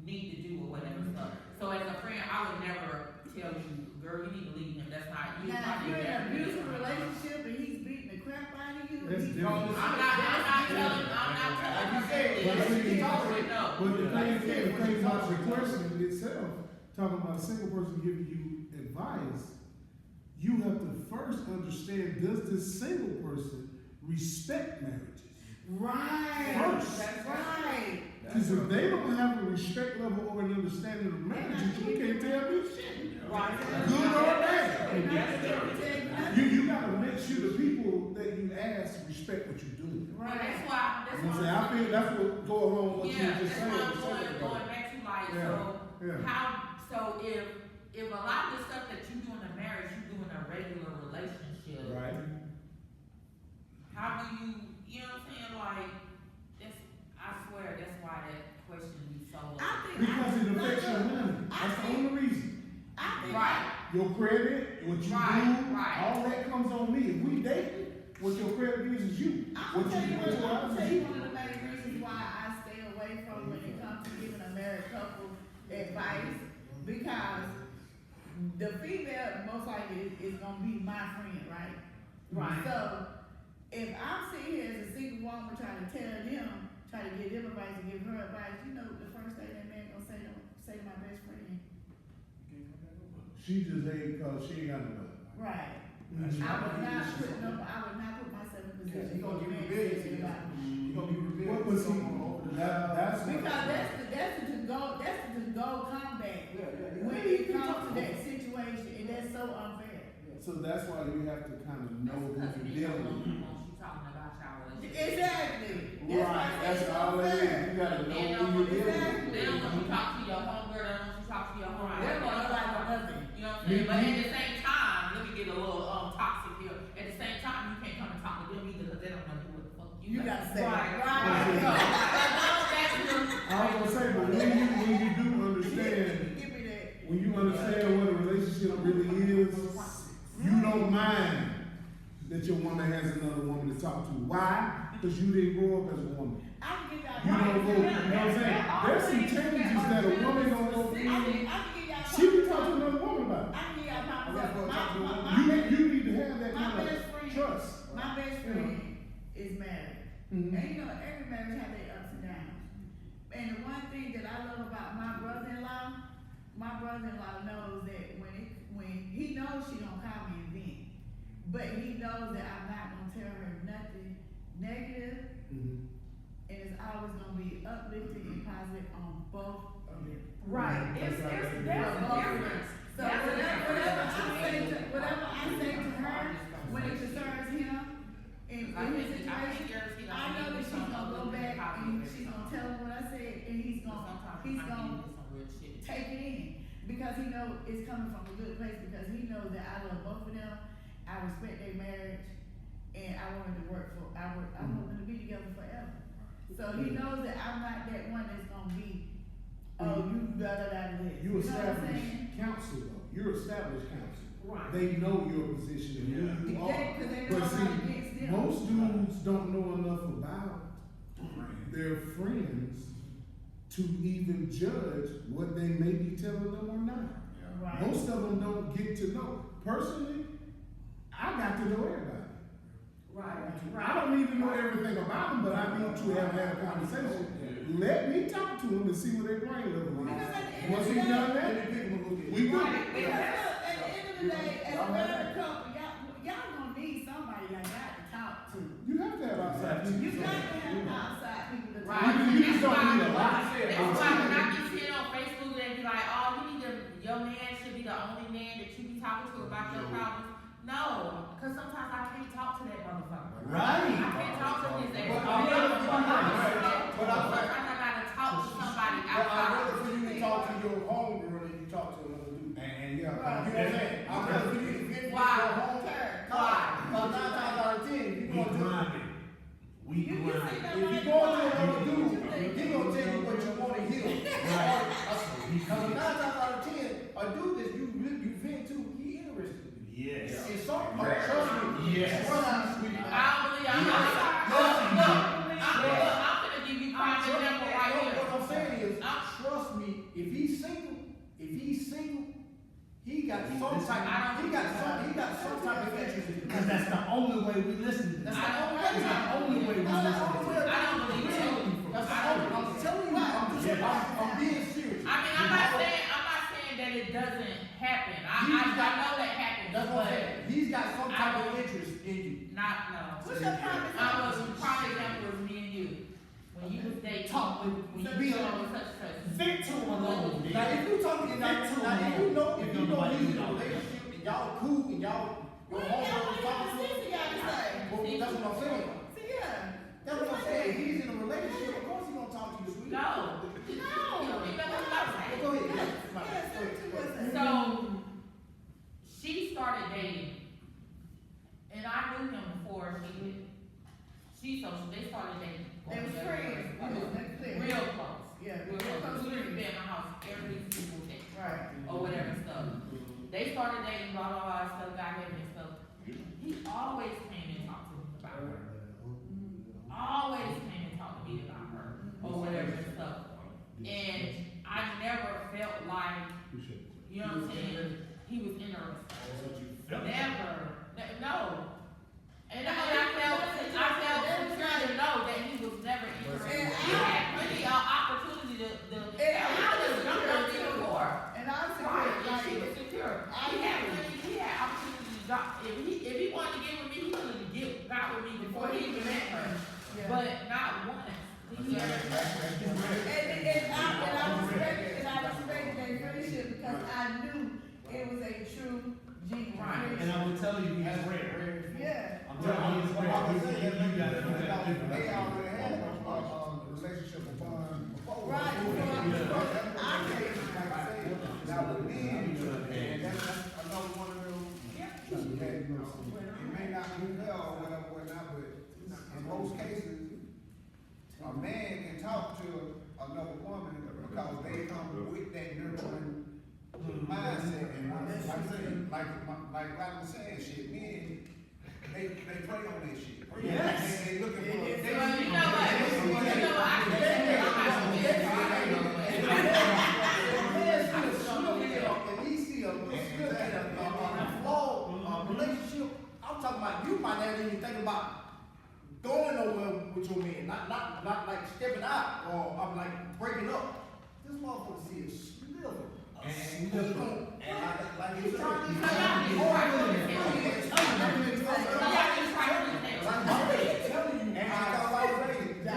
need to do or whatever stuff. So as a friend, I would never tell you, girl, you need to leave him. That's not you. Now, if you're in an abusive relationship and he's beating the crap out of you, That's he's different. I'm not telling Like you her said, that. but see, No. But the thing about the question itself, talking about a single person giving you advice, you have to first understand, does this single person respect marriages? right. First. That's right. Because if they don't have a respect level or an understanding of marriages, you can't tell me shit. Right. Good or bad. And that's what You gotta make sure the people that you ask respect what you're doing. Well, Right. that's why. I'm gonna say, I feel that's what go along with what you Yeah, just that's saying. why a I'm second ago. going back to like, Yeah. so if a lot of the stuff that you do in a marriage, you do in a regular relationship. Right. How do you know what I'm saying? Like, I swear, that's why that question be so. I think Because it affects your money. That's the only reason. I think Right. Your credit, what you Right, do, right. all that comes on me. If we dating, what your credit is you. I'm What gonna you tell do you to one others of is you. the main reasons why I stay away from when it comes to giving a married couple advice, because the female most likely is gonna be my friend, right? Right. So, if I'm sitting here as a single woman trying to tell them, trying to give them advice and give her advice, you know, the first thing that man gonna say to my best friend, She just ain't, cause she ain't got no money. right? I would not put myself in a Because position. he gonna for get a man to rebellious, say about me. he gonna be rebellious. What was he? Over the That's what. Because that's the to-go comeback. Yeah. When it comes to that situation, and that's so unfair. So that's why you have to kind of know who That's because you're we dealing with. don't want you talking about y'all relationship. Exactly. Right, that's all it is. You gotta know who you're dealing with. They don't want you to talk to your homegirl, they don't want you to talk to your homegirl. They don't want nobody for nothing. You know what I'm saying? But at the same time, let me get a little toxic here. At the same time, you can't come and talk to them either because they don't know what the fuck You gotta say, Right. right. So, that's your. I was gonna say, but when you do understand, Give me that. when you understand what a relationship really is, you don't mind that your woman has another woman to talk to. Why? Because you didn't grow up as a woman. I can give y'all. You don't go, you know what I'm saying? There's some changes that a woman don't go I through. can give y'all. She can talk to another woman about it. I can give y'all I gotta go talk to a woman. You need to have that my kind best of friend, trust. my best friend is married. Mhm. And you know, every marriage has their ups and downs. And the one thing that I love about my brother-in-law knows that when he knows she gonna call me and vent, but he knows that I'm not gonna tell her nothing negative, Mhm. and it's always gonna be uplifting and positive on both of them. Right, there's a difference. So whatever I say to her, when it concerns him, in his situation, I know that she's gonna go back and she's gonna tell him what I said, and he's gonna take it in. Because he knows it's coming from a good place, because he knows that I love both of them, I respect their marriage, and I want them to I want them to be together forever. So he knows that I'm not that one that's gonna be, you this. You know what I'm establish saying? counsel though. You're established counsel. Right. They know your position and who you are. Because they know But I'm see, not against them. most dudes don't know enough about their friends to even judge what they may be telling them or not. Right. Most of them don't get to know. Personally, I got to know everybody. I don't need to know everything about them, but I need to have had a conversation. Let me talk to them and see what their brain level Because is. at the end Once of we the day, done that, we good. Because at the end of the day, as a married couple, y'all gonna need somebody y'all got to talk to. You have to have outside people. You got to have outside people to talk Right. to. You just don't need a lot. That's why when I be seeing on Facebook, they be like, oh, your man should be the only man that you be talking to about your problems. No, because sometimes I can't talk to that motherfucker. Right. I can't talk to his ex. But I'd rather for you- Sometimes I gotta talk to somebody But I'd rather outside. for you to talk to your homegirl than you talk to another dude. And yeah, you know what I'm saying? I'd rather for you to get with Why? your homegirl. Why? Because 9 times out of 10, you We go to grinding. We You see grinding. that if you right go to now, another what dude, you think? he gonna tell you what you want to hear. Right. Because 9 times out of 10, a dude that you vent to, he interested. Yes. It's so, trust me. Yes. Swear down, sweetie. I don't believe I'm gonna give you prime example right What here. I'm saying is, trust me, if he's single, he got some type of interest in you. Because that's the only way we listen. That's That's the only way. the only way we listen. I don't believe it. That's the only, I'm telling you, I'm being serious. I mean, I'm not saying that it doesn't happen. I know that happens, That's what I'm but saying, he's got some type of interest in you. not, no. What's your prime Prime example was me and you. When you was dating, Talk with- when you be was alone. on such and such. Vent to him alone. Now, if you talking, now, if you know he's in a Nobody relationship and y'all cool and y'all, your homegirl is talking to him, well, that's what I'm saying. See, yeah. That's what I'm saying, he's in a relationship, of course he's gonna talk to you, sweetie. No. You know what I'm saying? Go ahead, Yes, go ahead. yes, So, she started dating, and I knew him before she did. They started dating. They was friends. That's clear. Real close. Yeah, Real real close. close We used to be friends. in my house every single day, Right. or whatever stuff. They started dating, blah, blah, blah, stuff, got married and stuff. He always came and talked to me about her. Always came and talked to me about her, or whatever and stuff. And I never felt like, you know what I'm saying, he was interested. Never. No. And I felt secure to know that he was never interested. He had plenty of opportunity to I was jumped on me before. And I'm Right, and she secure, was secure. He had opportunity to drop, if I respect their friendship because I knew it was a true genuine Right. And friendship. I will tell you, he's rare. Yeah. I'm telling you, he's rare. You gotta do that. They already had a relationship with bond before. Right. Now with men, and that's another one of them, it may not be well or whatever, but in most cases, a man can talk to another woman because they come with that nurturing mindset. And like I say, like Rodney was saying, shit, men, they play on that shit. Yes. They looking for. Well, you know what? I can say At least see a slip in a flawed relationship. I'm talking about you might not even think about going nowhere with your man, not like stepping out or I'm like breaking up. This motherfucker see a sliver. And like you said,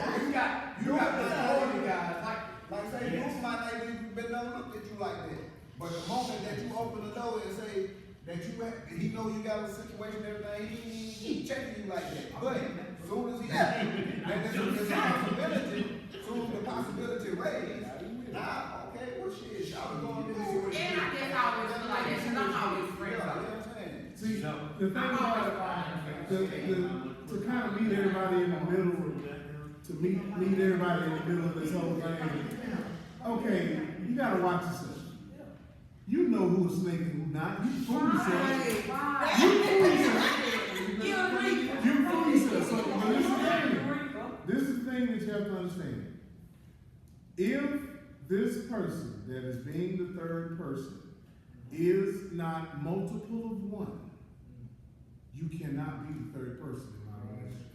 you got the authority guys, like say, you might not even been done look at you like that. But the moment that you open the door and say that he know you got a situation, everything, he checking you like that. But as soon as he the possibility raised, nah, okay, well shit, y'all going to do it. And I guess I always feel like that, because I'm always friends. Yeah, you know what I'm saying? See, the thing about to kind of meet everybody in the middle, to meet everybody in the middle of this whole thing. Okay, you gotta watch yourself. You know who's snake and who not. You fool yourself. You fool yourself. You fool yourself. So, but this is the thing that you have to understand. If this person that is being the third person is not multiple of one, you cannot be the third person in my relationship.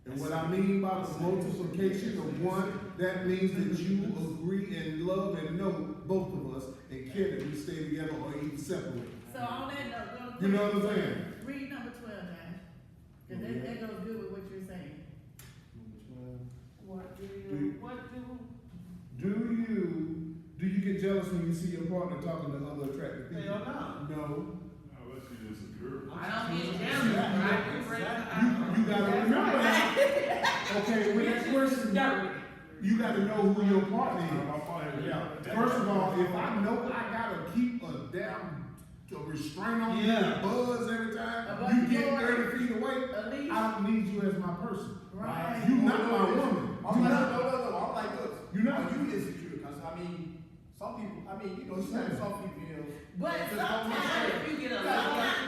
And what I mean by the multiplication of one, that means that you agree and love and know both of us and care that we stay together or even separate. So on that note, go to. You know what I'm saying? Read number 12 now. Cause that goes good with what you're saying. Do you get jealous when you see your partner talking to other attractive people? Hell no. No. Unless she is a girl. I don't get jealous, but I do friends. You gotta remember that. Okay, with that question, you gotta know who your partner is. Yeah. First of all, if I know I gotta keep a damn restraint on you and buzz every time you get 30 feet away, I don't need you as my person. Right. You not my woman. I'm like, no, I'm like this. You not. You insecure, cause I mean, some people, you know, some people, But sometimes, If you get a little,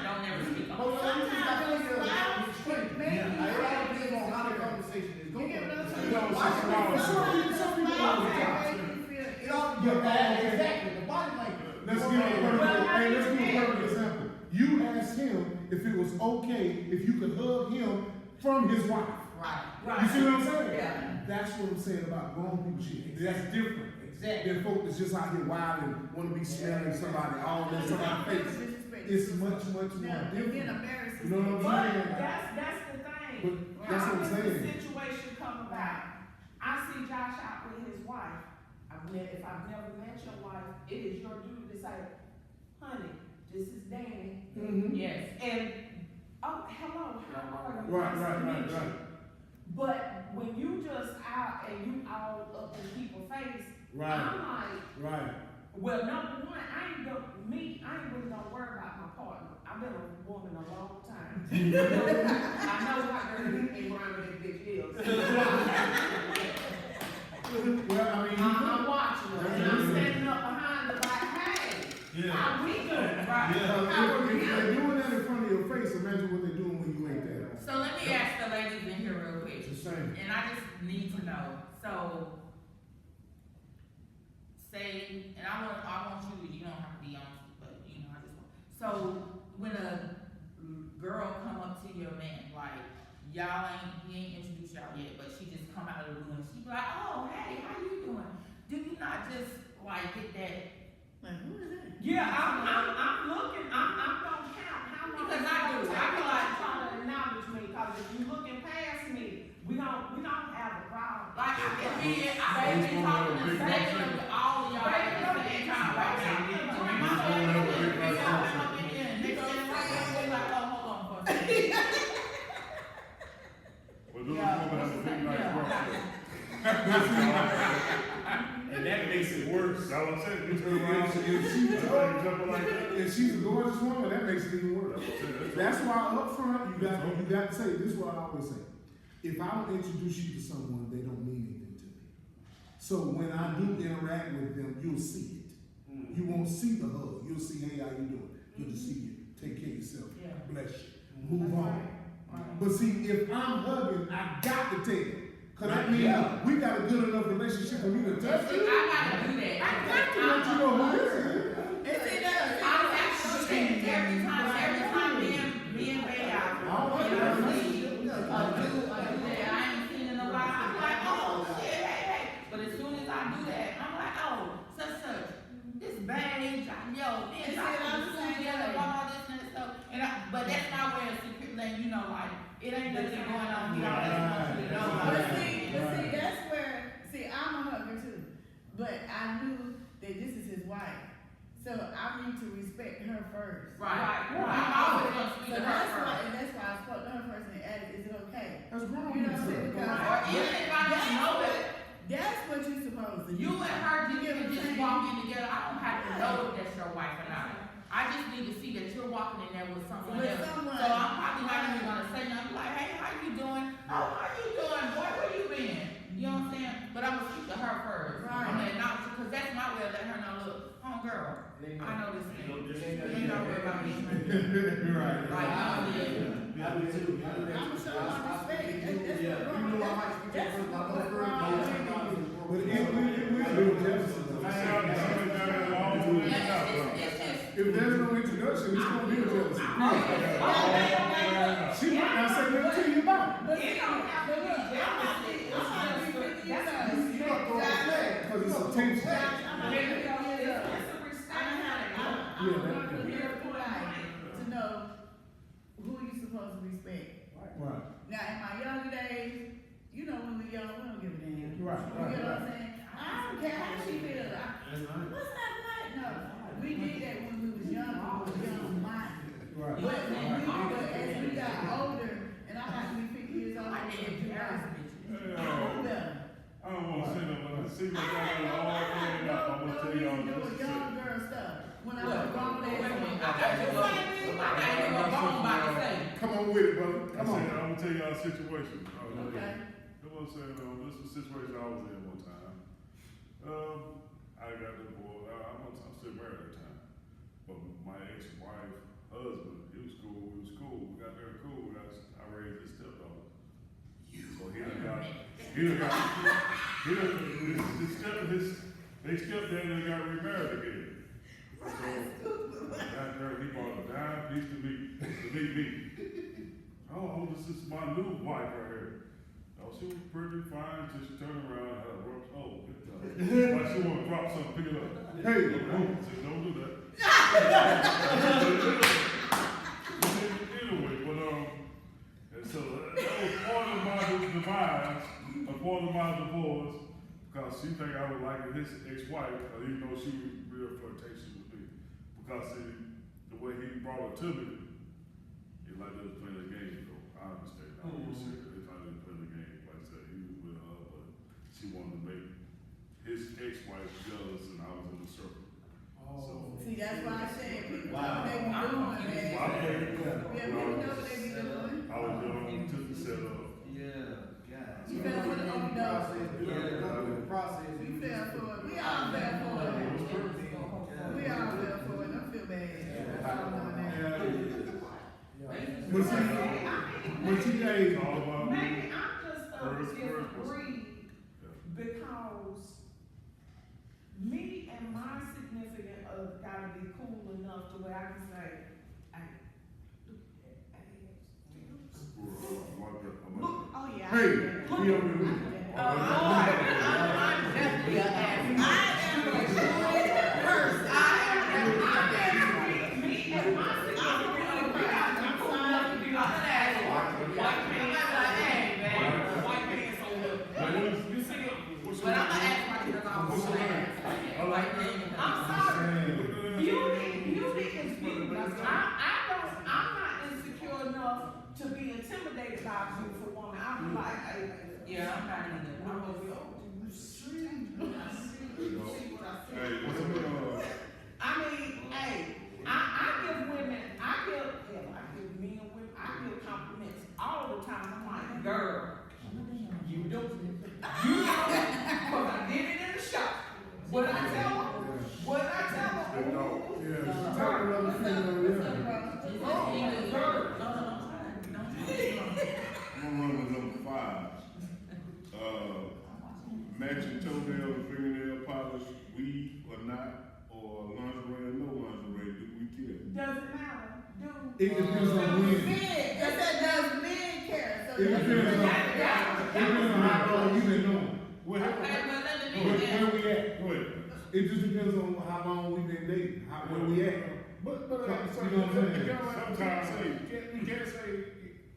don't never speak on it. sometimes those smiles can make you it all depends on how the conversation is You going. get what I'm You saying? know, Sometimes Some people smiles all the can time. make you feel. it all exactly, the body language. Let's give a perfect example. You asked him if it was okay if you could hug him from his wife. Right. You see what I'm saying? Yeah. That's what I'm saying about grown people shit. That's different. Exactly. Than folk that's just out here wild and want to be smelling somebody all in somebody's face. It's much more Now, different. being embarrassed. You know what I'm But saying? that's the thing. But that's How what I'm does the saying. situation come about? I see Josh out with his wife. If I've never met your wife, it is your duty to say, honey, this is Danny. Mhm. Yes. And, oh, hello, how are you? Right, Nice to right, meet right, you. right. But when you just out and you all up in people's face, Right. I'm like, Right. well, number one, I ain't really gonna worry about my partner. I've been a woman a long time. I know how dirty and grimy this bitch is. Well, I mean, I'm watching her, and I'm standing up behind her like, hey, how we doing? Right? How are if you? they're doing that in front of your face, imagine what they're doing when you ain't there. So let me ask the ladies in here real quick, It's the same. and I just need to know, so, say, and I want you don't have to be on, but you know, I just want, so, when a girl come up to your man, like, he ain't introduced y'all yet, but she just come out of the blue and she be like, oh, hey, how you doing? Do you not just, like, get that? Like, who is that? Yeah, I'm looking, I'm gonna count how long. Because I do. I feel like- trying to acknowledge me, cause if you looking past me, we don't have a problem. Like, I I said, you turn around, If jumping like that. If she's a gorgeous woman, that makes it even worse. That's what I'm saying. That's why up front, you got to say, this is what I always say. If I don't introduce you to someone, they don't mean anything to me. So when I do interact with them, you'll see it. You won't see the hug. You'll see, hey, how you doing? Good to see you. Take care of yourself. Yeah. Bless you. Move on. Right. But see, if I'm hugging, I got to tell you. Cause that means we got a good enough relationship for me to touch you. I gotta do that. I got to let you know who this is. And see, that's. I was actually saying every time me and Ray out, I ain't seen in a while. I'm like, oh shit, hey. But as soon as I do that, I'm like, oh, such. This beige, yo, this I put together all this and stuff. But that's my way of secret letting you know, like, it ain't nothing going on here. I just want you to know. But see, that's where, I'm a hugger too, but I knew that this is his wife, so I need to respect her first. Right. I'm always gonna speak So to her that's first. why, and that's why I spoke to her first and asked, is it okay? That's wrong. You know what I'm saying? Because Or even if I don't know it, that's what you're supposed to do. you and her just walk in together. I don't have to know if that's your wife or not. I just need to see that you're walking in there with someone With else. someone. So I'm probably not even gonna say nothing like, hey, how you doing? Oh, how you doing? Boy, where you been? You know what I'm saying? But I'm gonna speak to her first. Right. I'm gonna acknowledge her, cause that's my way of letting her know, look, girl, I know this thing. You ain't worry about me. Right. Like, I do too. I do that I'm too. sure I respect. That's Yeah, what's you wrong. know I might speak to That's her, my what's girl, wrong. But it will do jealousy. If there's no introduction, it's gonna be a jealousy. She might not say nothing to you about it. But see, but look, I'm not 50 years old. You don't throw a flag. Cause it's attention. I'm 50 years old. Yeah, I'm that- gonna hear from life to know who you supposed to respect. Right. Now, in my younger days, you know, when we young, we don't give a damn. Right, You know what right. I'm saying? I don't care how she feels. What's that like? No, we did that when we was young, minded. Right. But as we got older, and I got to be 50 years old, I did embarrass bitches. I know better. I don't wanna say that, but I see like I got it all figured out. I'm gonna tell y'all No, just a young second. girl stuff. When I Look, was grown, wait a minute. they I got you a bone about to say. Come on with it, brother. I Come said, on. I'm gonna tell y'all a situation. Okay. You know what I'm saying? This was a situation I was in one time. I got divorced. I'm still married at the time. But my ex-wife, husband, he was cool. We was cool. We got very cool. I raised his stepdaughter. So his stepdad done got remarried again. So he bought a dime piece to meet me. Oh, this is my new wife right here. Oh, she was pretty fine until she turned around and had a rough, good time. Like she wanna drop something, pick it up. Hey, Don't do that. Anyway, and so that was part of my demise, a part of my divorce, because she think I was like his ex-wife, even though she was real flirtatious with me. Because the way he brought her to me, it's like they was playing a game, though. I understand. I was serious. It's like they was playing a game. Like I said, he was with her, but she wanted to make his ex-wife jealous, and I was in the circle. So, See, that's why I said people know Wow. what they be doing, man. I played. Yeah, people know what they be doing. I was young, took the set up. You fell for the overdose. The process. You fell for it. We all fell for it. We all fell for it. Don't feel bad. All doing that. but see, guys, It's all about me. Maybe I'm just First, disagreed because me and my significant other gotta be cool enough to where I can say, hey, look, oh yeah. hey, we over here. I'm definitely an ass. Me and my significant other, we gotta be cool enough to be like, But I'm gonna ask my kids all the time. I'm sorry. Beauty is beauty. I'm not insecure enough to be intimidated by a beautiful woman. I'm like, hey, Yeah, I'm not either. I'm gonna be, oh, you see what I see? Hey, matching toenail and fingernail polish, weave or not, or lingerie or no lingerie, do we care? Doesn't matter, do. It depends on when. Men, that said, does men care? So It that's depends on, what it depends on how long you been doing. What Okay, well, let the Where nigga ask. we at? Go ahead. It just depends on how long we been dating, where we at. But, You know what I'm saying? sometimes we can't say,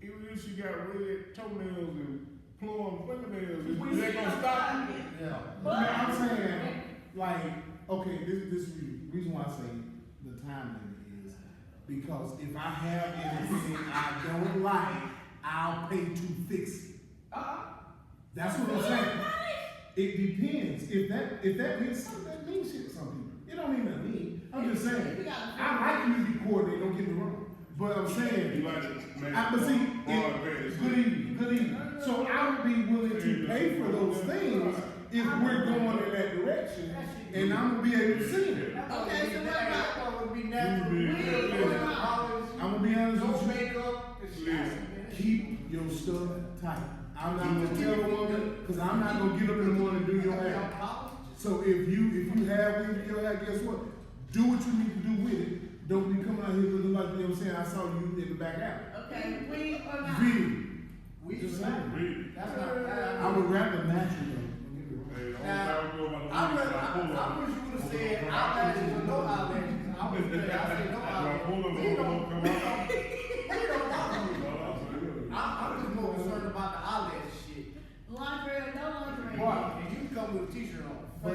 even if she got red toenails and plum fingernails, We is that still gonna stop you? fucking. Yeah. But- I'm saying, like, okay, this reason why I say the time limit is because if I have anything I don't like, I'll pay to fix it. That's what I'm saying. It depends. If that means something, that means shit to some people. It don't mean nothing to me. I'm just saying. I like you to be coordinated, don't get me wrong. But I'm saying, You like to match but see, broad bands. good evening. So I would be willing to pay for those things if we're going in that direction, and I'm gonna be able to see it. Okay, so what about- That would be natural. You be- Real listen. college, I'm gonna be honest no with you. makeup. Listen. Keep your stuff tight. I'm not gonna tell a woman, cause I'm not gonna get up in the morning and do your hair. So if you have with your hair, guess what? Do what you need to do with it. Don't be coming out here looking like, you know what I'm saying, I saw you in the back alley. Okay, we or not? Really, We just just saying. Read. That's not. I would rather natural though. Don't get me wrong. Hey, the only Now, time we go about the I weed wish is I pull you up. would have said eyelashes or no eyelashes. I would have said no Do I pull up, eyelashes. don't come out? We don't bother me. No, no, so yeah. I'm just more concerned about the eyelash shit. Lingerie or no lingerie? Why? And you come with a t-shirt on. But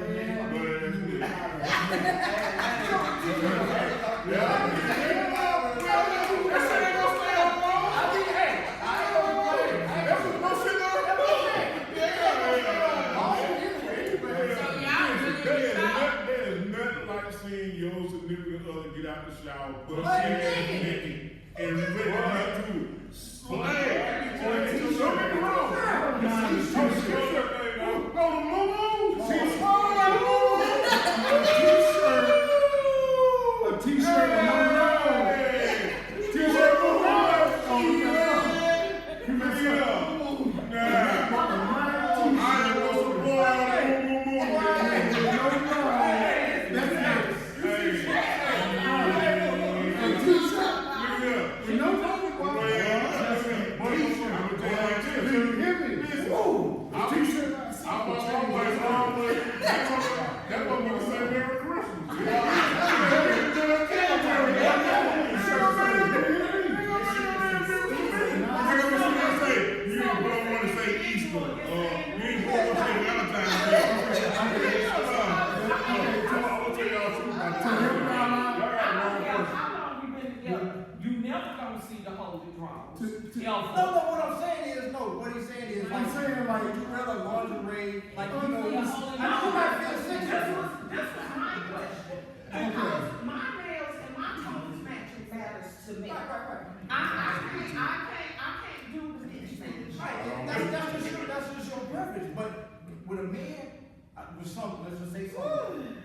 Seeing your significant other get out the shower, put a But shit naked. naked, and ready to slay. Don't get me wrong. I don't mind the t-shirt. Go to Lulu. A t-shirt with no nose. T-shirt with no nose. Oh, yeah. You messed up. I am gonna support What I'm saying is, what he's saying is, I'm saying, like, would you rather lingerie, like, you know, Yeah, I hold on. know you might feel sick. This was my question. Because my nails and my toes matching matters to me. Right. I can't do the bitch thing. Right, that's just your preference, but with a man, with something, let's just say something.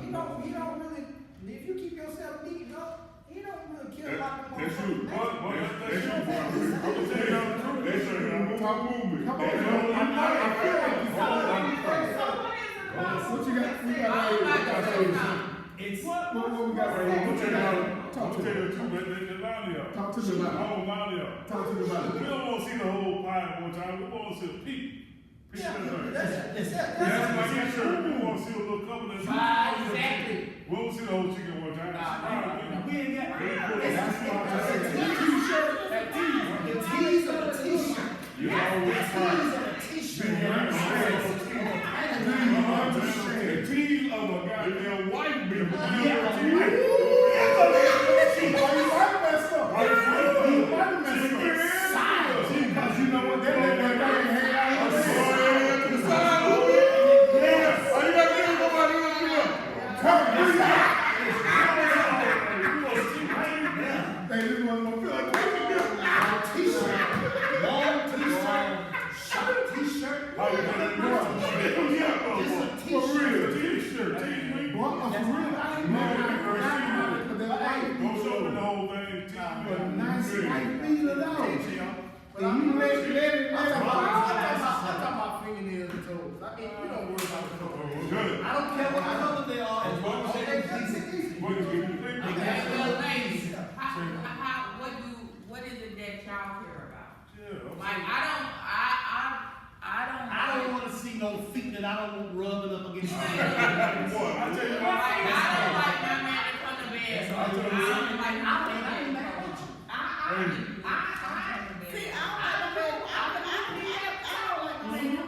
He don't really, if you keep yourself neat up, he don't really care about the That's you. motherfucking That's you, bro. I'm gonna tell y'all the truth. That's you. Talk movement. Come on, That's bro. your- I feel like you So follow what me. is it about? What you got? We got I don't like that right shit. It's, What we got right I'm here? gonna What tell you y'all, got? I'm Talk gonna to tell you me. the truth, the line here. Talk to me The about it. whole line here. Talk to me about We it. don't wanna see the whole pie at one time, we wanna see a peek. Peek Yeah, in there. that's That's like that shirt, we wanna see a little couple of. Exactly. We won't see the whole chicken one time. We ain't got, That's what I'm saying. the tees of the t-shirt. You always The tees of the t-shirt. The tease of a goddamn white member. Because you know what? They let that man hang out with us. Hey, this one gonna feel like Long t-shirt, short t-shirt. Boy, for real, I ain't mad at that white Don't show me the whole thing. but nice white beater though. But And you let it, I'm talking about fingernails and toes. I mean, you don't worry about the toes. Good. I don't care what color they are, as long as they're decent. What is it? Okay, well, ladies, what is it that y'all care about? Yeah, I'm Like, saying- I don't wanna see no feet that I don't want rubbing up against. Boy, I tell you what. I don't like my man to come to bed. That's So what I I'm don't saying. like my man to come to bed. See, I don't like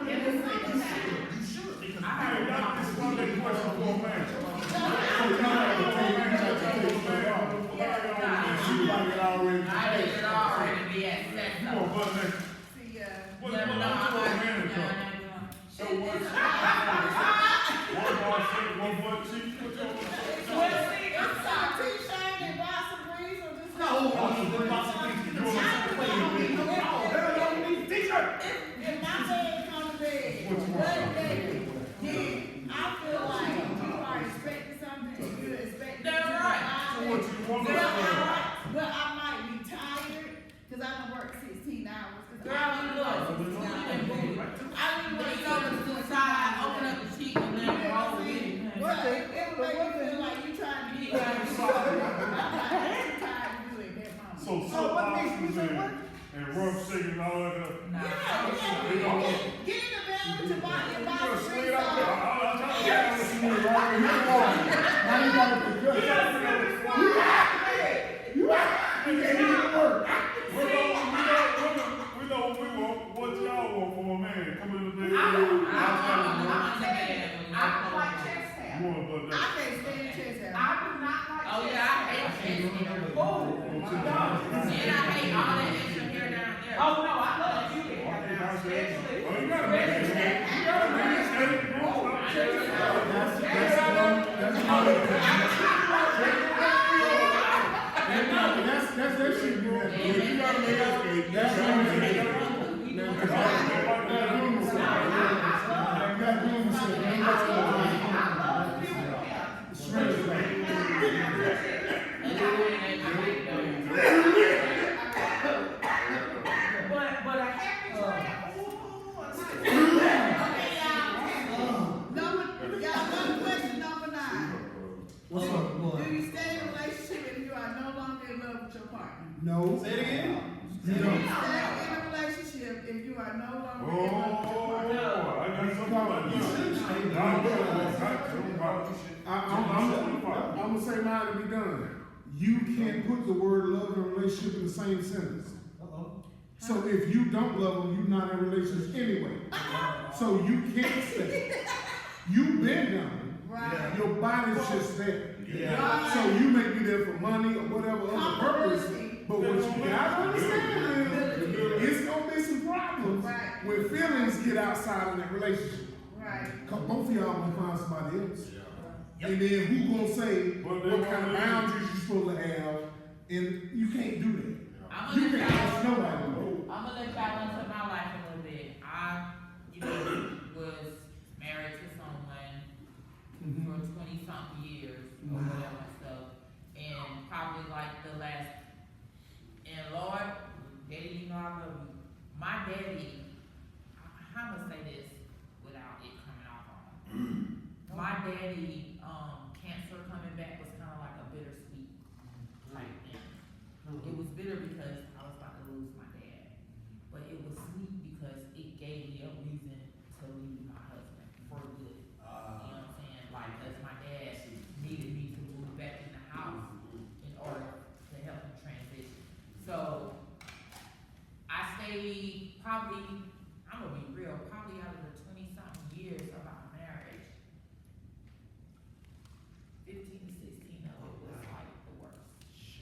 You should, because Hey, y'all, this is one of the questions for a man. I think it already be at sex. You gonna butt naked. See, What Yeah, but no, I'm I'm a like, man to come. So what? One ball shake, one butt cheek, what you it's a t-shirt and Boston Breeze or just. no, the possibility. If my man come to bed, one day, then I feel like you are expecting something and you're expecting. That's right. So what you want But I might be tired, cause I done worked 16 hours. 'Cause Girl, I you done look, worked you 16 and hours. booty. I done worked Lean over to the side, open up the cheek and let it roll with it. But it would make you feel like you trying to be like, I'm not too tired to do it, that mama. So soap boxes and rough shaking and all that stuff. Nah. Get in the bed with your body, your You body gonna free slid out there. side. I'm trying to get out of You right here, now you gotta be good. You can't even work. We know what we want. What y'all want from a man coming to bed? I like chest You hair. want butt I naked. can't stand chest hair. I do not like Oh chest yeah, I hair. hate chest hair. Oh, And I hate all that extra hair down there. oh no, I love you to have now, especially. Oh, you gotta make it, man. You gotta make it, man. You don't stop That's that shit, you have to do. You gotta make us straight. That's what I'm saying. shaking. Now, you gotta do them yourself. You gotta do them yourself. You ain't got to shred it back. But a happy trail, ooh, a nice. One question, number 9. What's up, Do you stay in a relationship if you are no longer in love with your partner? No. Say it again. Do you No. stay in a relationship if you are no longer in love with your partner? Oh, I got something about You should stay you. there. Nah, I'm I'm gonna say mine to be done. You can't put the word love and relationship in the same sentence. Uh-oh. So if you don't love them, you're not in a relationship anyway. So you can't stay. You've been done. Right. Your body's just there. Yeah. So you may be there for money or whatever other purpose, but what you gotta understand is, it's gonna be some problems Right. when feelings get outside of that relationship. Right. Cause both of y'all gonna find somebody else. Yep. And then who gonna say But they what kind of won't boundaries you supposed to have, and you can't do that. I'm You gonna can't let ask y'all, nobody to do I'm gonna let y'all into my life a little bit. I, was married to someone Mhm. for 20-something years or whatever and stuff. And probably like the last, and Lord, Daddy, you know I love you. My daddy, I'm gonna say this without it coming off wrong. My daddy, cancer coming back was kind of like a bittersweet type thing. It was bitter because I was about to lose my dad, but it was sweet because it gave me a reason to leave my husband for good. You know what I'm saying? Like, cause my dad needed me to move back in the house in order to help him transition. So, I stayed probably, I'm gonna be real, probably out of the 20-something years of our marriage, 15 to 16 of it was like the worst.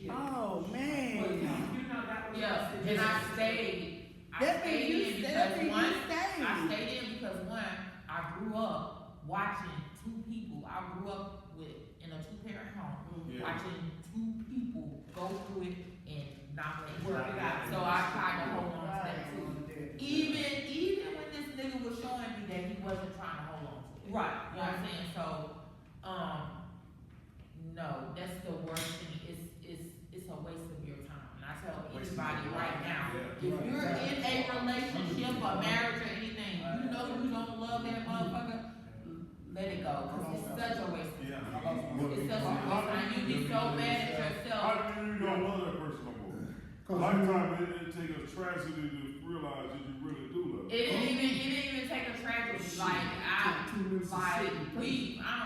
Oh, man. But you know that was. Yeah, and I stayed. That means you stayed, that means you stayed. I stayed in because one, I grew up watching two people. I grew up in a 2-parent home, watching 2 people go through it and not let it work it out. So I tried to hold on to that too. Even when this nigga was showing me that he wasn't trying to hold on to it. Right, You know what I'm saying? So, no, that's the worst thing. It's a waste of your time. And I tell anybody right now, if you're in a marriage or anything, you know you don't love that motherfucker, let it go, cause it's such a waste. Yeah. It's such a waste, and you be so mad at yourself. How do you don't love that person no more? Lifetime, it take a tragedy to realize that you really do love them. It didn't even take a tragedy, I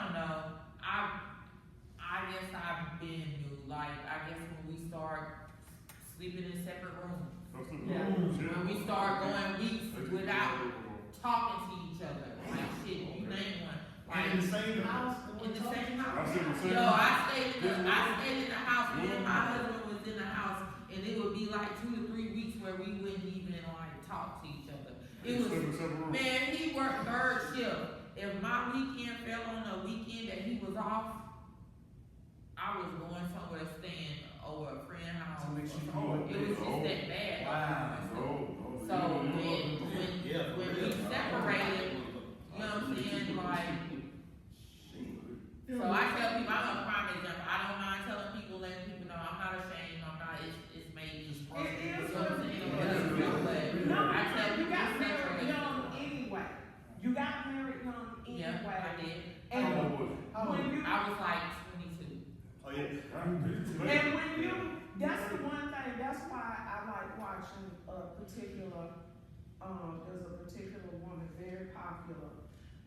don't know, I guess I've been new, I guess when we start sleeping in separate rooms, Yeah. when we start going weeks without talking to each other, like shit, you name one. And in the same house. In the same I house. said the same. Yo, I stayed in the house, me and my husband was in the house, and it would be like 2 to 3 weeks where we wouldn't even like talk to each other. It was, man, he worked third shift. If my weekend fell on a weekend that he was off, I was going somewhere staying over a friend's house. To make sure you Oh, It was just that bad. Wow. So when we separated, you know what I'm saying, like, so I tell people, I'm a prime example, I don't mind telling people, letting people know, I'm not ashamed, it's made me. It is You know what what I'm it saying? is. But No, I tell you people, got married separate. young anyway. You got married young Yeah, anyway. I did. And How old was you? when you, I was like 22. Oh, yeah. and when you, that's the one thing, that's why I like watching a particular, there's a particular woman, very popular,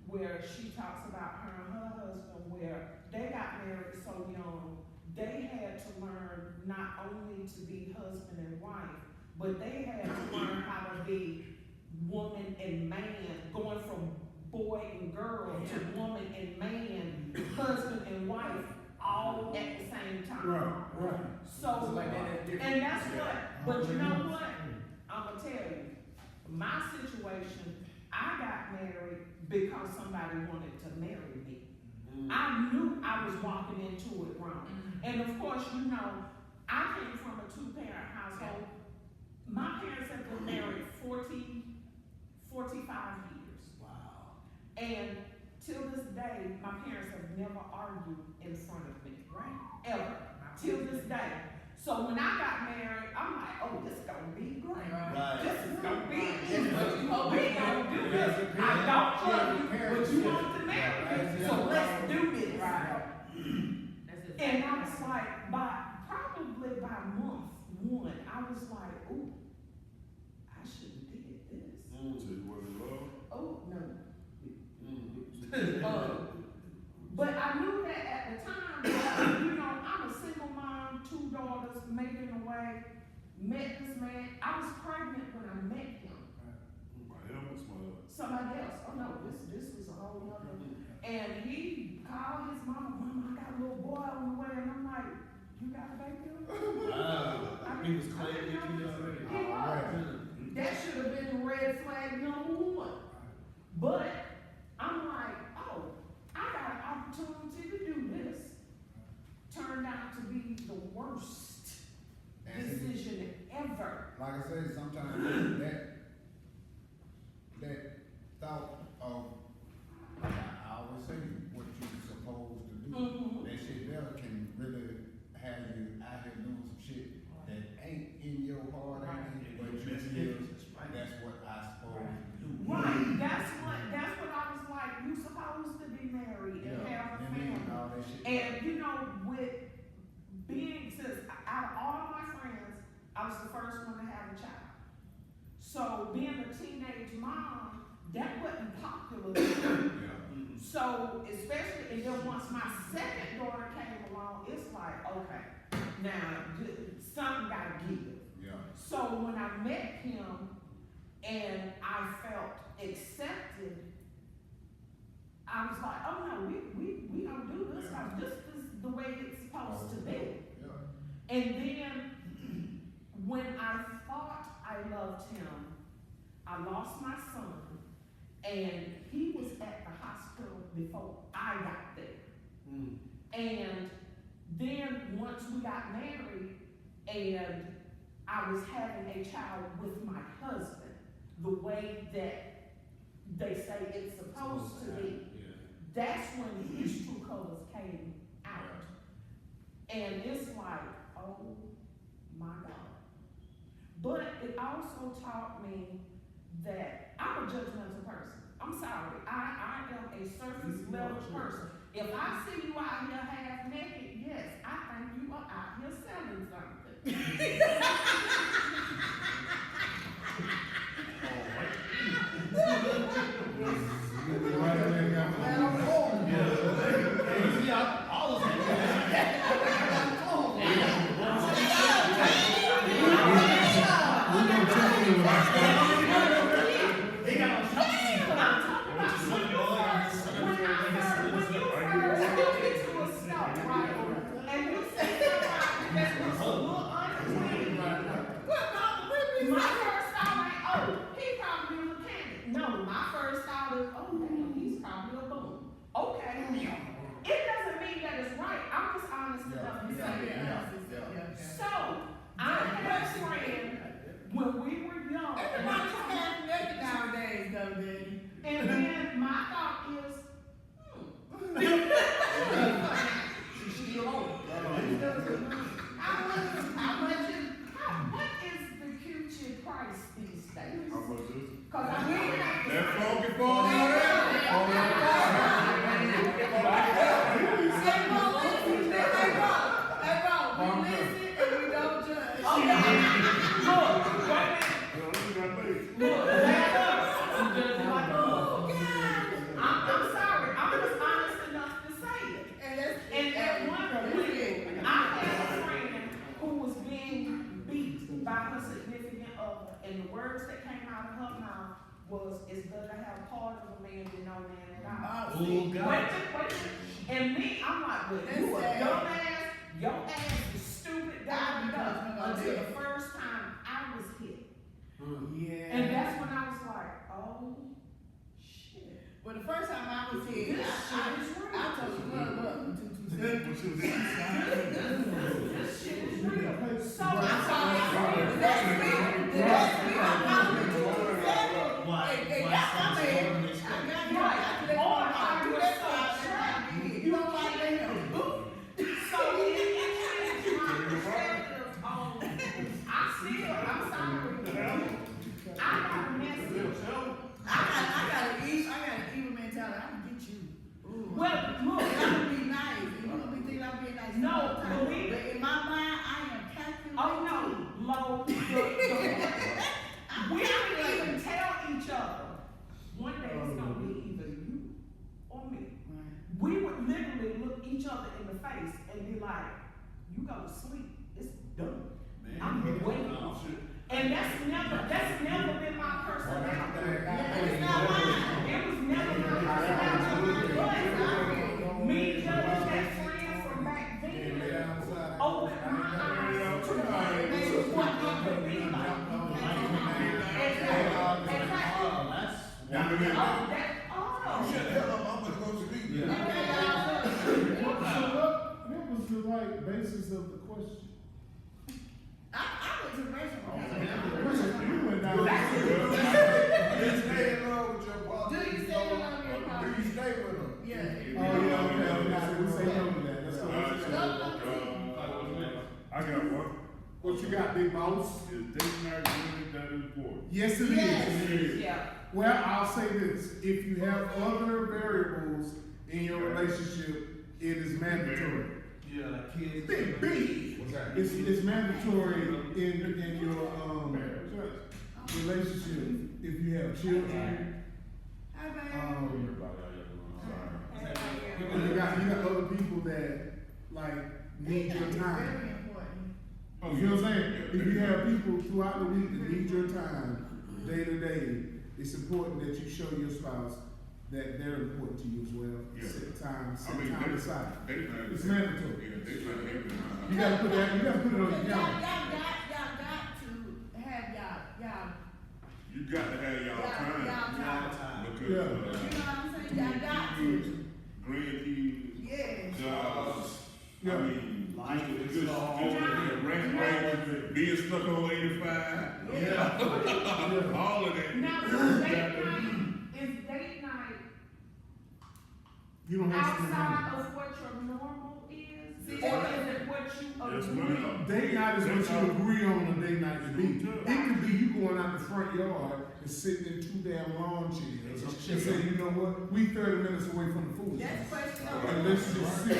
where she talks about her and her husband, where they got married so young, they had to learn not only to be husband and wife, but they had to learn how to be woman and man, going from boy and girl to woman and man, husband and wife, all at the same time. Right. So, It's like that, different. and that's what, but you know what? I'ma tell you, my situation, I got married because somebody wanted to marry me. I knew I was walking into it wrong. And of course, you know, I came from a 2-parent household. My parents have been married 45 years. Wow. And till this day, my parents have never argued in front of me, right? Ever, till this day. So when I got married, I'm like, oh, this is gonna be great. Right. This is gonna be, What you hope we gonna do this. I don't love you, but you want to marry me, so let's do this. That's it. And I was like, probably by month 1, I was like, ooh, I shouldn't did this. So you wasn't in love? Oh, no. But I knew that at the time, but, you know, I'm a single mom, 2 daughters, making away, met this man. I was pregnant when I met him. My him was my. Somebody else, oh no, this was a whole other. And he called his mama, I got a little boy on the way, and I'm like, you got a baby on the way? Wow. He was claiming you already. He was. That should have been red flag number 1. But I'm like, oh, I got an opportunity to do this. Turned out to be the worst decision ever. Like I say, sometimes that thought of, like I always say, what you're supposed to do, Mhm. that shit there can really have you out here doing some shit that ain't in your heart, ain't in, but you feel that's what I supposed to do. Right, that's what I was like, you supposed to be married and have a and then family. all that shit. And you know, with being, since out of all of my friends, I was the first one to have a child. So being a teenage mom, that wasn't popular. So especially, and then once my second daughter came along, it's like, okay, now something gotta give. Yeah. So when I met him and I felt accepted, I was like, oh no, we don't do this, cause this is the way it's supposed to be. Yeah. And then when I thought I loved him, I lost my son, and he was at the hospital before I got there. And then once we got married, and I was having a child with my husband, the way that they say it's supposed to be, that's when his true colors came out. And it's like, oh my God. But it also taught me that I'm a judgmental person. I'm sorry. I am a surface level person. If I see you out here half naked, yes, I think you are out here selling something. It's better to have part of a man than no man at all. Oh, God. Wait. And me, I'm like, well, you a dumbass, your ass is stupid, until the first time I was hit. Yeah. And that's when I was like, oh, shit. Well, the first time I was hit, This shit is real. I told you, look, 227. This shit is real. So I'm I sorry, the next week, I'm not with 227. Hey, that's my man. You don't like that? So it changed my perspective on, I'm sorry. I got a message. I got an evil mentality. I can get you. Ooh. Well, look, I'm gonna be nice. And you're gonna be thinking I'm being nice. No, all the time. believe it. But in my mind, I am calculating. oh no, low, we don't even tell each other, one day it's gonna be either you or me. We would literally look each other in the face and be like, you go to sleep, it's done. I'm waiting. And that's never been my personality. It's not mine. It was never my personality. But me judging that friend from back then opened my eyes to what I could be like. What was the like basis of the question? I went to the restaurant. You went down. Do you stay in love with your partner? Do you stay in love with your partner? Do you stay with them? Yeah. Oh, yeah, okay. We say no to that. That's what I got one. What you got, big boss? Is dating night really that important? Yes, it Yes. is. Yeah. Well, I'll say this, if you have other variables in your relationship, it is mandatory. Yeah, like kids. Big B. What's that? It's mandatory in your relationship, if you have children, Hi, babe. you got other people that like need your Very time. important. You know what I'm saying? If you have people throughout the week that need your time, day to day, it's important that you show your spouse that they're important to you as well. Yeah. Set time they- aside. They It's mandatory. Yeah, they like You gotta put that, you gotta put it on your Y'all calendar. got to have y'all. You got to have y'all time. Y'all time. Because, Yeah. You know what I'm saying? Y'all got to. grandkids, Yes. jobs, Yeah. I mean, being stuck on 85. Yeah. All of that. Now, is date night You don't have to. outside of what your normal is? See, Or that's is it what you Yes, agree? ma'am. Date night is what you agree on a date night to be. It could be you going out the front yard and sitting in 2 damn lawn chairs and say, you know what, we 30 minutes away from the food. That's question And let's just sit.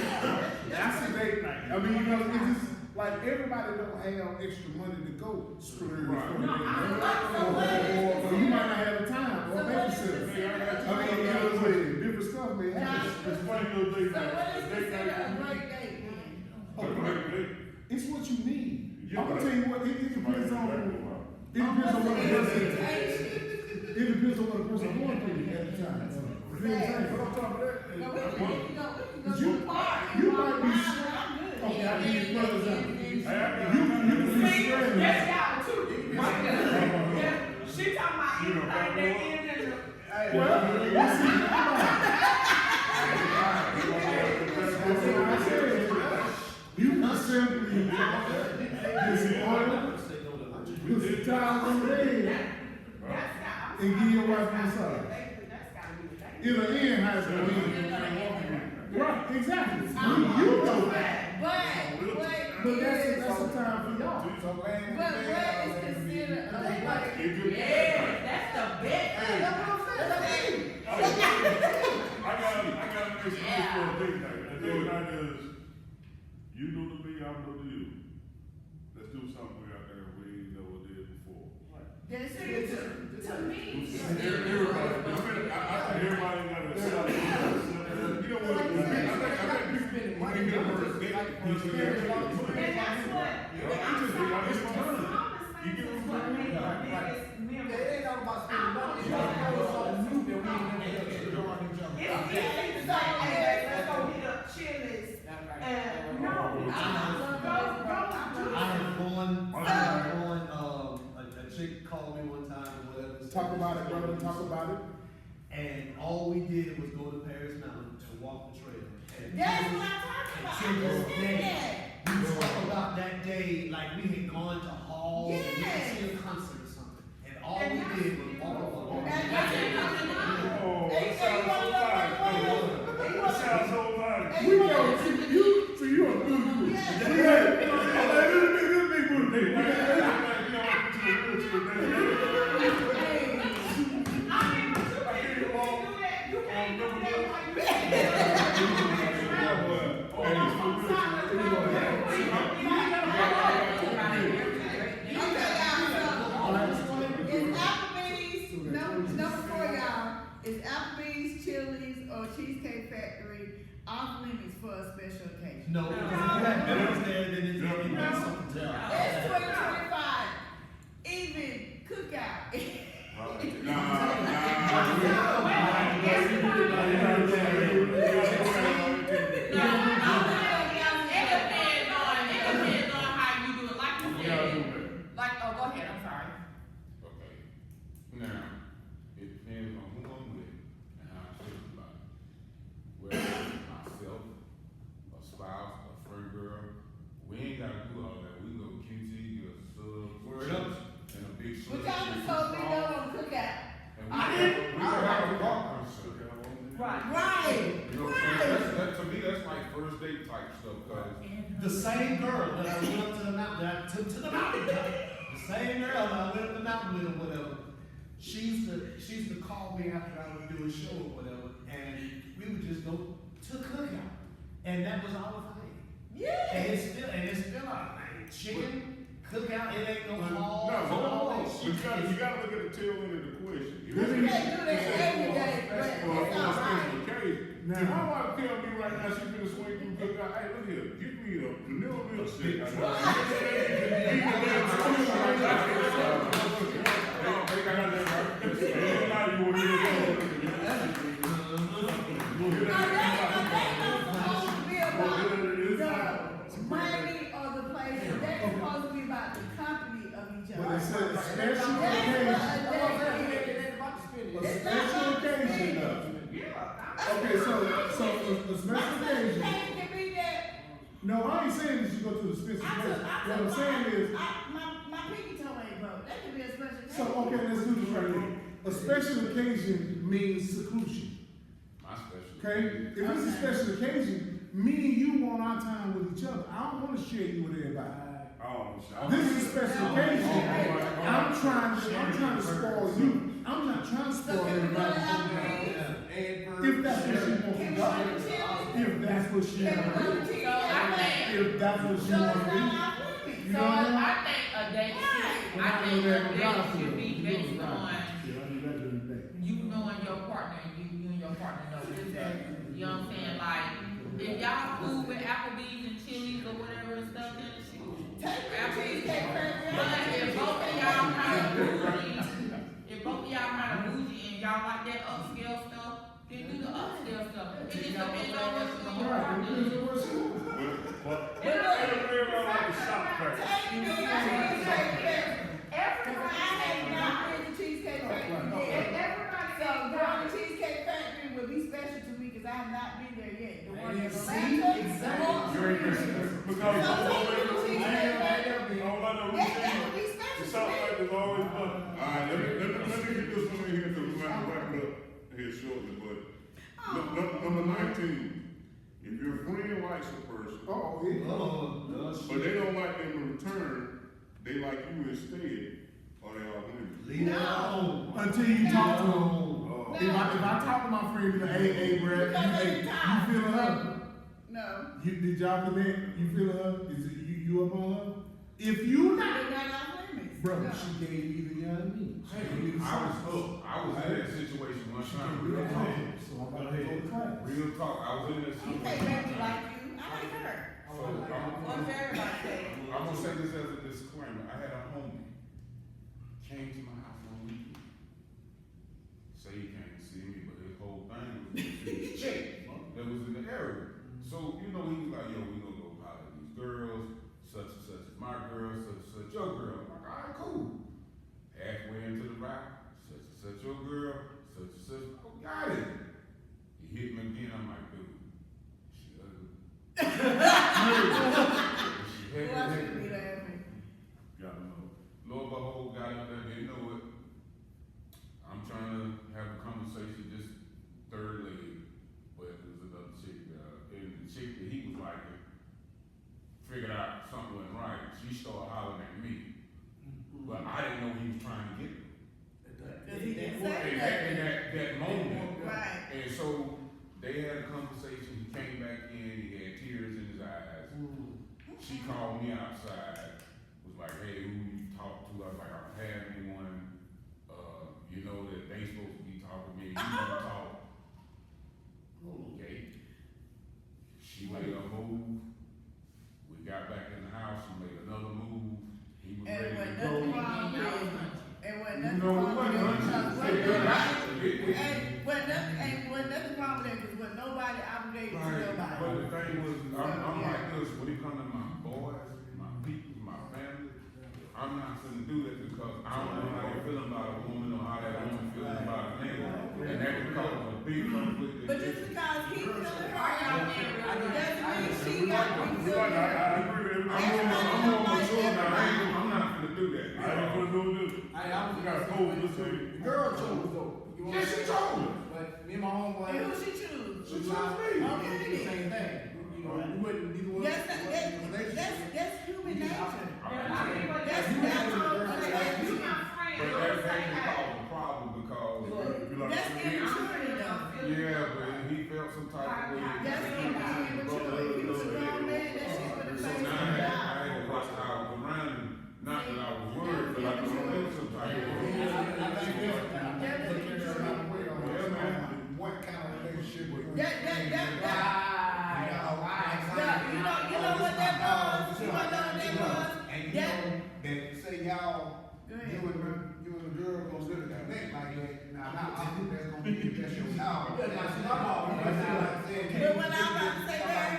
That's a date night. I mean, you know, it's just like everybody don't have extra money to go splurge for a date No, night. Or you might not have the time or So what is babysitter. considered I mean, you know what I'm saying? Different stuff may happen. Explain your date So night. what is Date considered a night. great date then? A great date. It's what you need. Yeah, I'm gonna tell you what, it depends on, Somebody- it depends on what the person, Invitation. it depends on what the person going through at the time. You know what I'm saying? But on top of that, But we can go But to the park. you and might walk be around, sure- I'm good. Okay, I give you another example. Hey, I got- You can be See, stranded. that's y'all too. Yeah, she talking about anything that ends in the. Well, you see, that's what I said. You can simply get some oil, put some towels on the bed, That's got. and give your wife a massage. That's gotta be the thing. It'll end how it's gonna end. Right, exactly. You know that. But that's the time for y'all. So laying in But bed, what laying is in considered bed. a great? it could- Yeah, that's the best. I got an excuse for a date night. A date night is, you new to me, I'm new to you. Let's do something out there we never did before. That's it. To me. Everybody, I think everybody got a set. You know what? I think people, when they get a first date, you should get a And that's what. You get It's what what I'm makes saying? the biggest It memory. ain't all about spending money, it's all about something new that we ain't never done. It's easy to say, hey, let's go hit up Chili's. And no, I had one, a chick called me one time or whatever. Talk about it, brother, talk about it. And all we did was go to Paris Mountain and walk the trail. And That's what I'm talking about. I understand that. we talk about that day like we had gone to Hall and we Yes. had seen a concert or something. And all we did was walk along. And that's it. Oh, Hey, that hey, sounds you so wanna know nice. what? That sounds so nice. Hey, We know, so you a good group. Yeah. This big group. Hey, like, you know, I went to the wheelchair thing. Hey. I mean, but you can't do that. You can't do that while Is Applebee's, number 4, y'all, is Applebee's, Chili's, or Cheesecake Factory off limits for a special occasion? No, because if you had bills there, then it means something else. It's 2025, even cookout. Go ahead, I'm sorry. Okay. Now, it depends on who I'm with and how I feel about it. Whether it's myself, a spouse, a friend girl, we ain't gotta do all that. We go QT, get a sub, Word up. and a big But sub. y'all just told me no on cookout. And we have a rock concert. Right. Right, You know what I'm saying? That, to me, that's like first date type stuff, cause The same girl that I went up to the mountain, that I took to the mountain, the same girl that I went up the mountain with or whatever, she used to call me after I would do a show or whatever, and we would just go to cookout. And that was our thing. yeah. And it's still our thing. Chicken, cookout, it ain't no No, halls hold and on, all hold on. that But shit. you gotta look at the tail end of the question. You can't do that every day, but For a it's all right. special occasion. Now- If my wife tell me right now she finna swing through cookout, hey, look here, get me a vanilla milkshake. I got Money or the place, that's supposed to be about the company of each But other. it said a special That's occasion. what a day is. A It's not special about the occasion spending. though. Okay, so a special occasion. Can be that. No, I ain't saying that you go to the special place. What I'm saying is, My pinky toe ain't broke, that could be a special so, occasion. okay, let's do this right here. A special occasion means seclusion, my special. okay? If it's a special occasion, me and you want our time with each other. I don't wanna share you with everybody. Oh, This is a special occasion. Oh, I'm trying to spoil you. I'm not trying to spoil everybody. If that's what she wants to do. If that's what she wants to do. If that's what she wants to do. You So know what I mean? I think a date should be based on you knowing your partner and you and your partner know this. You know what I'm saying? Like, if y'all cool with Applebee's and Chili's or whatever and stuff, then shoot. Applebee's. But if both of y'all kind of bougie, and y'all like that upscale stuff, then do the upscale stuff. It just depends on what you and your partner do. But everybody like the shop crack. Cheesecake Factory would be special to me because I have not been there yet. The one in See? Atlanta. Exactly. You ain't missing because That would be the special shop to me. crack is always done. Alright, let me get this one in here, cause we might wrap it up here shortly, but number 19, if your friend likes a person, Oh, yeah. but they don't like them in return, they like you instead, or they are women. Leave it alone. Until you talk to them. Oh. If I talk to my friend, be like, hey, Brad, you feeling her? No. Did y'all connect? You feeling her? Is it you up on her? If you not, They're not our limits. bro, No. she gave you the young me. She gave you the I was in that situation one time, real talk. So I'm about to go to class. Real talk, I was in that You can't situation. make me like you. I like her. So, What's everybody say? I'm gonna say this as a disclaimer, I had a homie, came to my house on weekend. Say he came to see me, but his whole thing was to see his chick that was in the area. So, you know, he was like, yo, we gonna go holler at these girls, such and such is my girl, such and such your girl. I'm like, alright, cool. Halfway into the ride, such and such your girl, such and such, oh, got it. He hit me again, I'm like, dude, she ugly. She Who had else me should be laughing? Gotta know. Lord behold, got up there, didn't know it. I'm trying to have a conversation, just third leg, but it was another chick, and the chick that he was liking figured out something wasn't right. She started hollering at me, but I didn't know he was trying to get me. Cause he didn't And say in nothing. that moment, Right. and so they had a conversation. He came back in, he had tears in his eyes. She called me outside, was like, hey, who you talk to? I was like, I don't have anyone. You know that they supposed to be talking to me. You don't talk. Okay. She made a move. We got back in the house. She made another move. He was And ready when to go. nothing wrong with it. And when You nothing know wrong what? with it. Right. When nothing wrong with it, cause when nobody obligated to Right. nobody. But the thing was, I'm Yeah. like this, when it comes to my boys, my people, my family, I'm not gonna do that because I don't know how they feel about a woman or how that woman feels about a man. And that can cause a big conflict. But just because he feeling her, doesn't mean she We got like, to be we like, feeling her. I agree with I'm everything. more mature now, I'm not gonna do that. I ain't gonna do this. We got a cold this The thing. girl chose though. You Yeah, she told me. But me and my homeboy. And who she choose? She chose me. Okay. We did the same thing. You know, we wouldn't, neither one. That's human nature. That's But natural. that can cause a problem because, That's immaturity though. yeah, but he felt some type of way. That's immaturity. If he was a grown man, that shit would have So faced now him I down. had to watch how I was around him. Not that I was worried, but I was feeling some type of way. What kind of relationship with You know what that was? You know what that was? And you That- know, that say y'all, Go you ahead. and the girl gonna really connect like that, now, I think that's gonna be, that's your dog. But when I'm about to say that,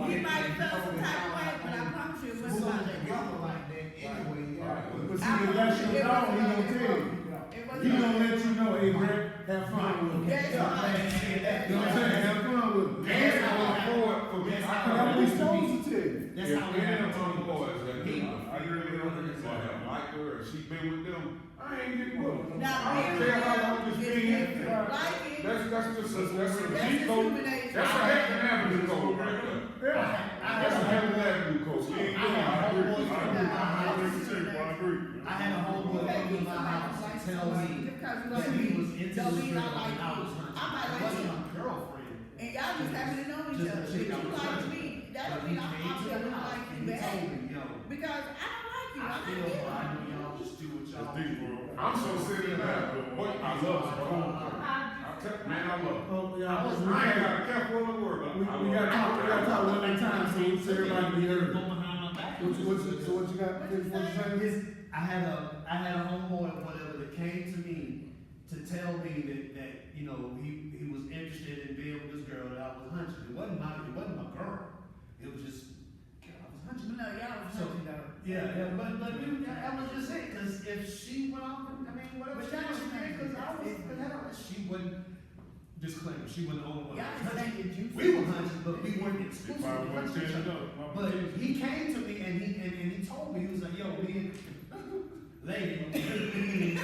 he might have felt some type of way, but I promise you it wasn't about that. Together like that anyway, yeah. But see, if that's your dog, he gonna tell you. It He wasn't. gonna let you know, hey, Brett, have fun with him. That's You know what I'm saying? Have fun with him. And I was forward for me. That's what we supposed to tell you. If any of my boys that he was, I really don't think I liked her or she been with them, I ain't getting with them. Now, I don't care how long it's been. Like That's just a That's cheat code. discrimination. That's a Hampton Avenue code right there. That's a Hampton Avenue code. You ain't doing it. I had a homeboy come to my house and tell me that he was into this girl when I was hunting. It wasn't my girlfriend. And y'all just happen to know each Just other. a If chick you I was like hunting. me, that But don't he mean I'm came to gonna the house like and you he back. told me, yo, Because I don't like you. I I'm feel not I you. know y'all just do what y'all That's deep, do. bro. I'm so serious now. What I love is cool. Man, I love it. Oh, yeah, I ain't got a care for the word. we gotta talk one at a time so everybody can be heard. Go behind my back. So what you got, what you saying? I had a homeboy, whatever, that came to me to tell me that you know he was interested in being with this girl that I was hunting. It wasn't my girl. It was just girl I was hunting. No, y'all was So, hunting though. yeah, but that was just it. Cause if she went off, I mean, whatever But she y'all did, she was did. Cause I was, hunting. she wasn't. Disclaimer: she wasn't the only one. Y'all I was just hunting. thinking juicy. We were hunting, but we weren't If exclusively I want hunting to each change it other. up, But he came to me and he told me, he was like, yo, being lady friend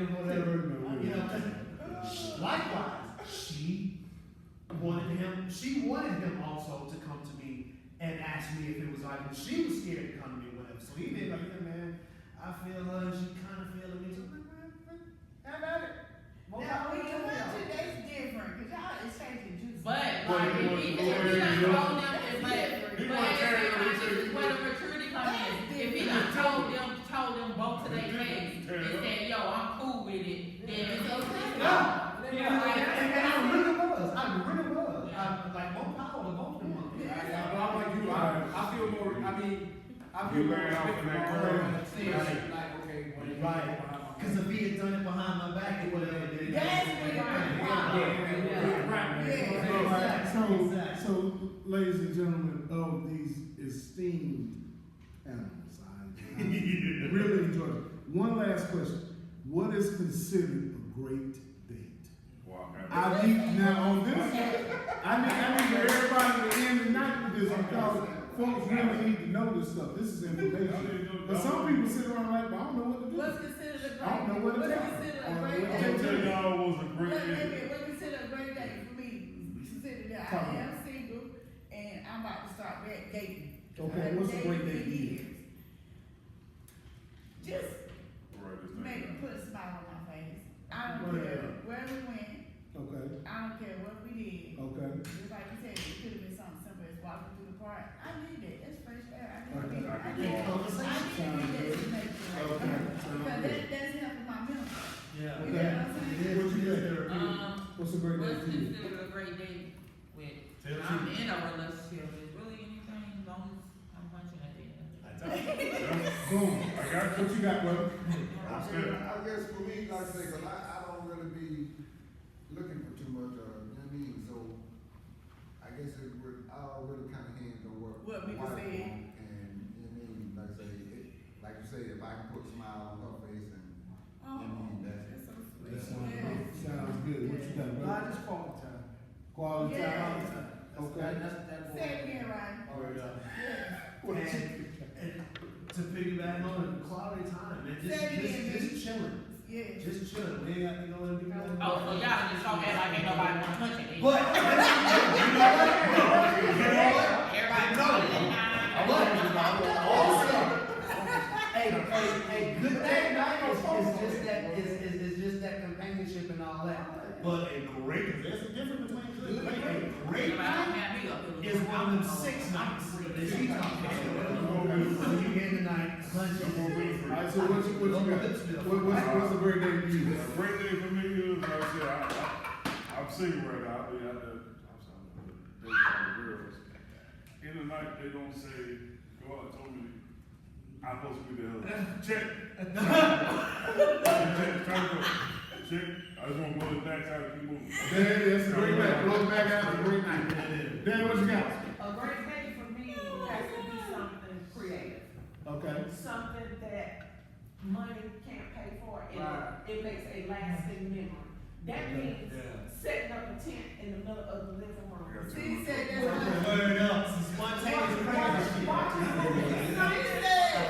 or whatever, you know, 'cause likewise, she wanted him also to come to me and ask me if it was like, she was scared to come to me, whatever. So he did like, yeah, man, I feel her, she kind of feeling me. So I'm like, man, have at it. Now, when you hunt, that's different, cause y'all is changing juice. But like, if he done told them, it's where the maturity come in. If he done told them both to their face and said, yo, I'm cool with it, then it's okay. And I really was. Like, more power to both of them. I'm like you, I feel more, I feel You more ran off respect in that for curve. her, saying like, okay, when you Right. Because if he had done it behind my back, it would have been. That's when you're So, ladies and gentlemen of these esteemed animals, I really enjoy it. One last question. What is considered a great date? Wow. I need, now on this, I need for everybody to end the night with this because folks really need to know this stuff. This is information. But some people sit around like, well, I don't know what to do. What's considered a great I don't know what to What is tell you. considered a Or great what I'm to day? gonna tell y'all what was a great Wait a day. minute, what considered a great day for me? Consider that Come on. I am single and I'm about to start back dating. Okay, what's a great day for you? Just Right, this make thing. put a smile on my face. I don't Well, care where we went. Okay, I don't care what we did. okay. Just like you said, it could have been something simple as walking through the park. I need that. That's fresh air. I need that. I need that. Okay. Because that's helping my mental. Yeah. You know what I'm saying? What you think? What's a great day What's for you? considered a great date with, Tell the I'm truth. in a relationship, it's really anything, as long as I'm punching at the end of the day. Boom. I got What you got, brother? I guess for me, like I say, 'cause I don't really be looking for too much, you know what I mean? So, I guess it would, I already kind of hands on what. What we my wife can say. want, and, you know what I mean, like I say, like you say, if I can put a smile on her face and, you know what I mean, That's so sweet. That sounds Yes. good. Sounds good. What you got, Nah, brother? just quality time. Quality Yeah. time. Okay. That's. Say it again, Ryan. Oh, yeah. Yes. And to piggyback on it, quality time, man. Just chilling. Yes. Just chilling. We ain't got to go and do nothing. Oh, so y'all just talking like ain't nobody want to punch it. But, you know what? Everybody No. calling it time. Also, a good day night is just that companionship and all that. But a great, there's a difference between good and great. A great night is one of them 6 nights that she's talking about. When you end the night, punching. All right, so what you got? What's a great day for you? A great day for me is, like I said, I'm single right now. I be out there, dating all the girls. In the night, they don't say, God told me I'm supposed to be the husband. Check. Check. I just want to go to the back side and keep moving. That's a great night. Blow back out. A great night. Dan, what you got? A great day for me has to be something creative, Okay. something that money can't pay for, and Right. it makes a lasting memory. That means Yeah. setting up a tent in the middle of the living room. See, said that's Word up, some spontaneous crazy shit. Watching movies. He said,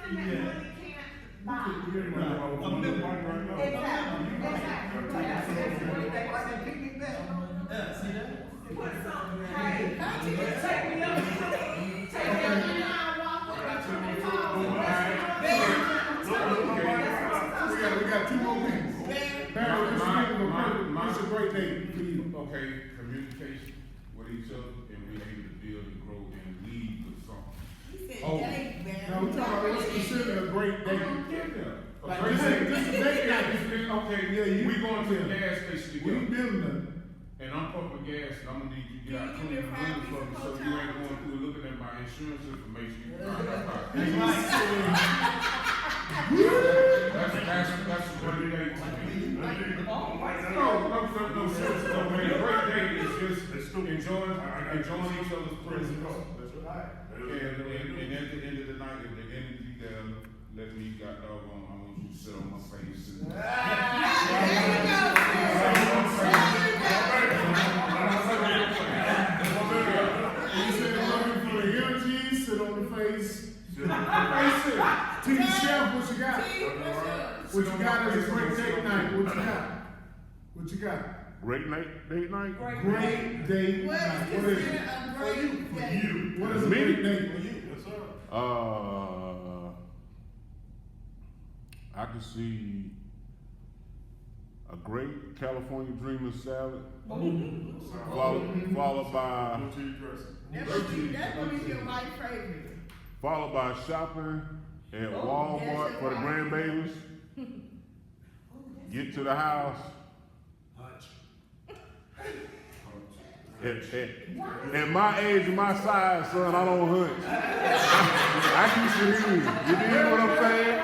something that Yeah. money can't buy. You ain't got no money right now. Exactly, exactly. But that's the way they Like that picnic basket. Yeah, see that? put something, hey, How you get take me up, take me up and I walk with my We got 2 more people. Barry, it's a great day for you. Okay, communication with each other and we able to build and grow and lead with something. He said, Oh. date, man. Now, we're talking about what's considered a great day. Like, Like, this is date night. okay, Yeah, you- we going to the gas station We together, building them. and I'm pumping gas, and I'm gonna need you to get out Can clean you the give me a room for me, so you ain't going through looking at my insurance information. You find out about it. That's what it is to me. No, seriously, no, man, a great day is just enjoying each other's presence. That's right. And at the end of the night, if the energy there, let me got doggone, I want you to sit on my face and. You said looking for the energy, sit on the face. Team Chef, what you got? What you got is a great date night. What you got? What you got? Great night, date night? Great date What is night. What is considered it? a great day? What is a Me? great date for you? Yes, sir. I can see a great California dreamer salad, followed by No cheese dressing. That's gonna be your wife's favorite. followed by shopping at Walmart for the grandbabies. Get to the house. At my age and my size, son, I don't hunch. I keep sitting. You dig what I'm saying?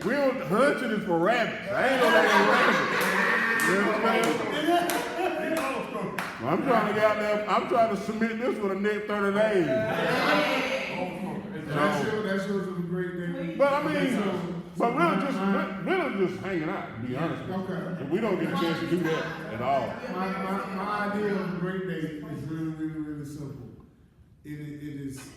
We don't hunching is for rabbits. I ain't no damn rabbit. You know what I'm saying? I'm trying to get out there. I'm trying to submit this for the next 30 days. That's yours of a great day. But I mean, but really just hanging out, to be honest with you. Okay. And we don't get a chance to do that at all. My idea of a great day is really simple. It is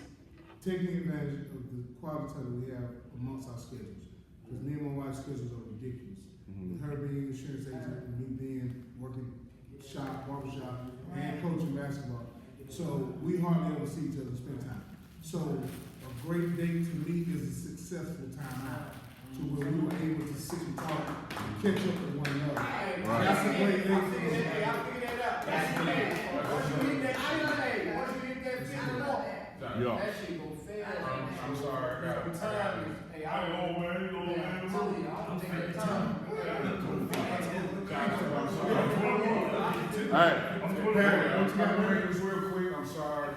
taking advantage of the quality time we have amongst our schedules. Because me and my wife's schedules are ridiculous. With her being an insurance agent and me being working barbershop, and coaching basketball. So we hardly ever see each other and spend time. So a great day to me is a successful time out. To where we were able to sit and talk and catch up with one another. That's a great day for us. Hey, I figured that out. That's the day. Once you hit that shit, once you hit that figure up, Yeah. that shit go fail. I'm sorry, I got it. Hey, I ain't old man, you old man. I'm telling you, I don't think that time. All right. Just real quick, I'm sorry,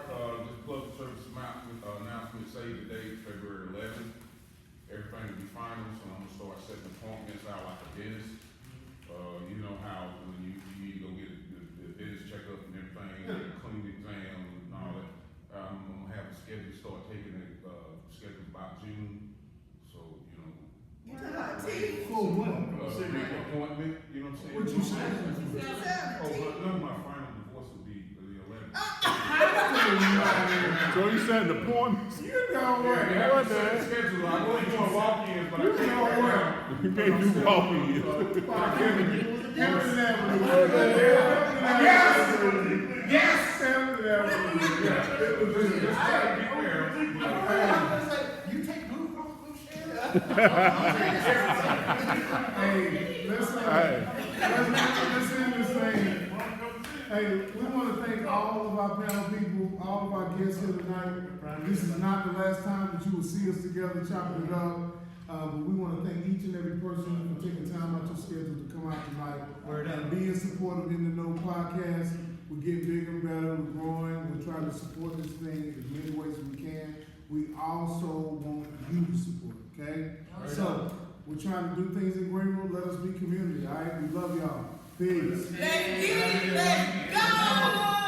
just public service announcement, say today, February 11th. Everything will be final, so I'm gonna start setting appointments out like a dentist. You know how when you need to go get the dentist checkup and everything, clean exam and all that. I'm gonna have a schedule, start taking it, schedule about June, so, you know. You talking about teeth? For what? Make an appointment, you know what I'm saying? What you saying? Oh, but no, my final divorce will be the 11th. So you said the appointments? You know what? Yeah, What the set the heck? schedule, I'm only doing walk-ins, but I You can't. know what? You can't do coffee. Hampton Avenue. Yes! Hampton Avenue. Just try to be fair. You take blue from Hey, let's end this thing. Hey, we want to thank all of our panel people, all of our guests here tonight. This is not the last time that you will see us together chopping it up. But we want to thank each and every person for taking time out your schedule to come out tonight and being supportive in the No Podcast. We're getting bigger and better. We're growing. We're trying to support this thing in as many ways as we can. We also want you to support, okay? So we're trying to do things in Greenville. Let us be community, all right? We love y'all. Peace. Let's get it, let's go!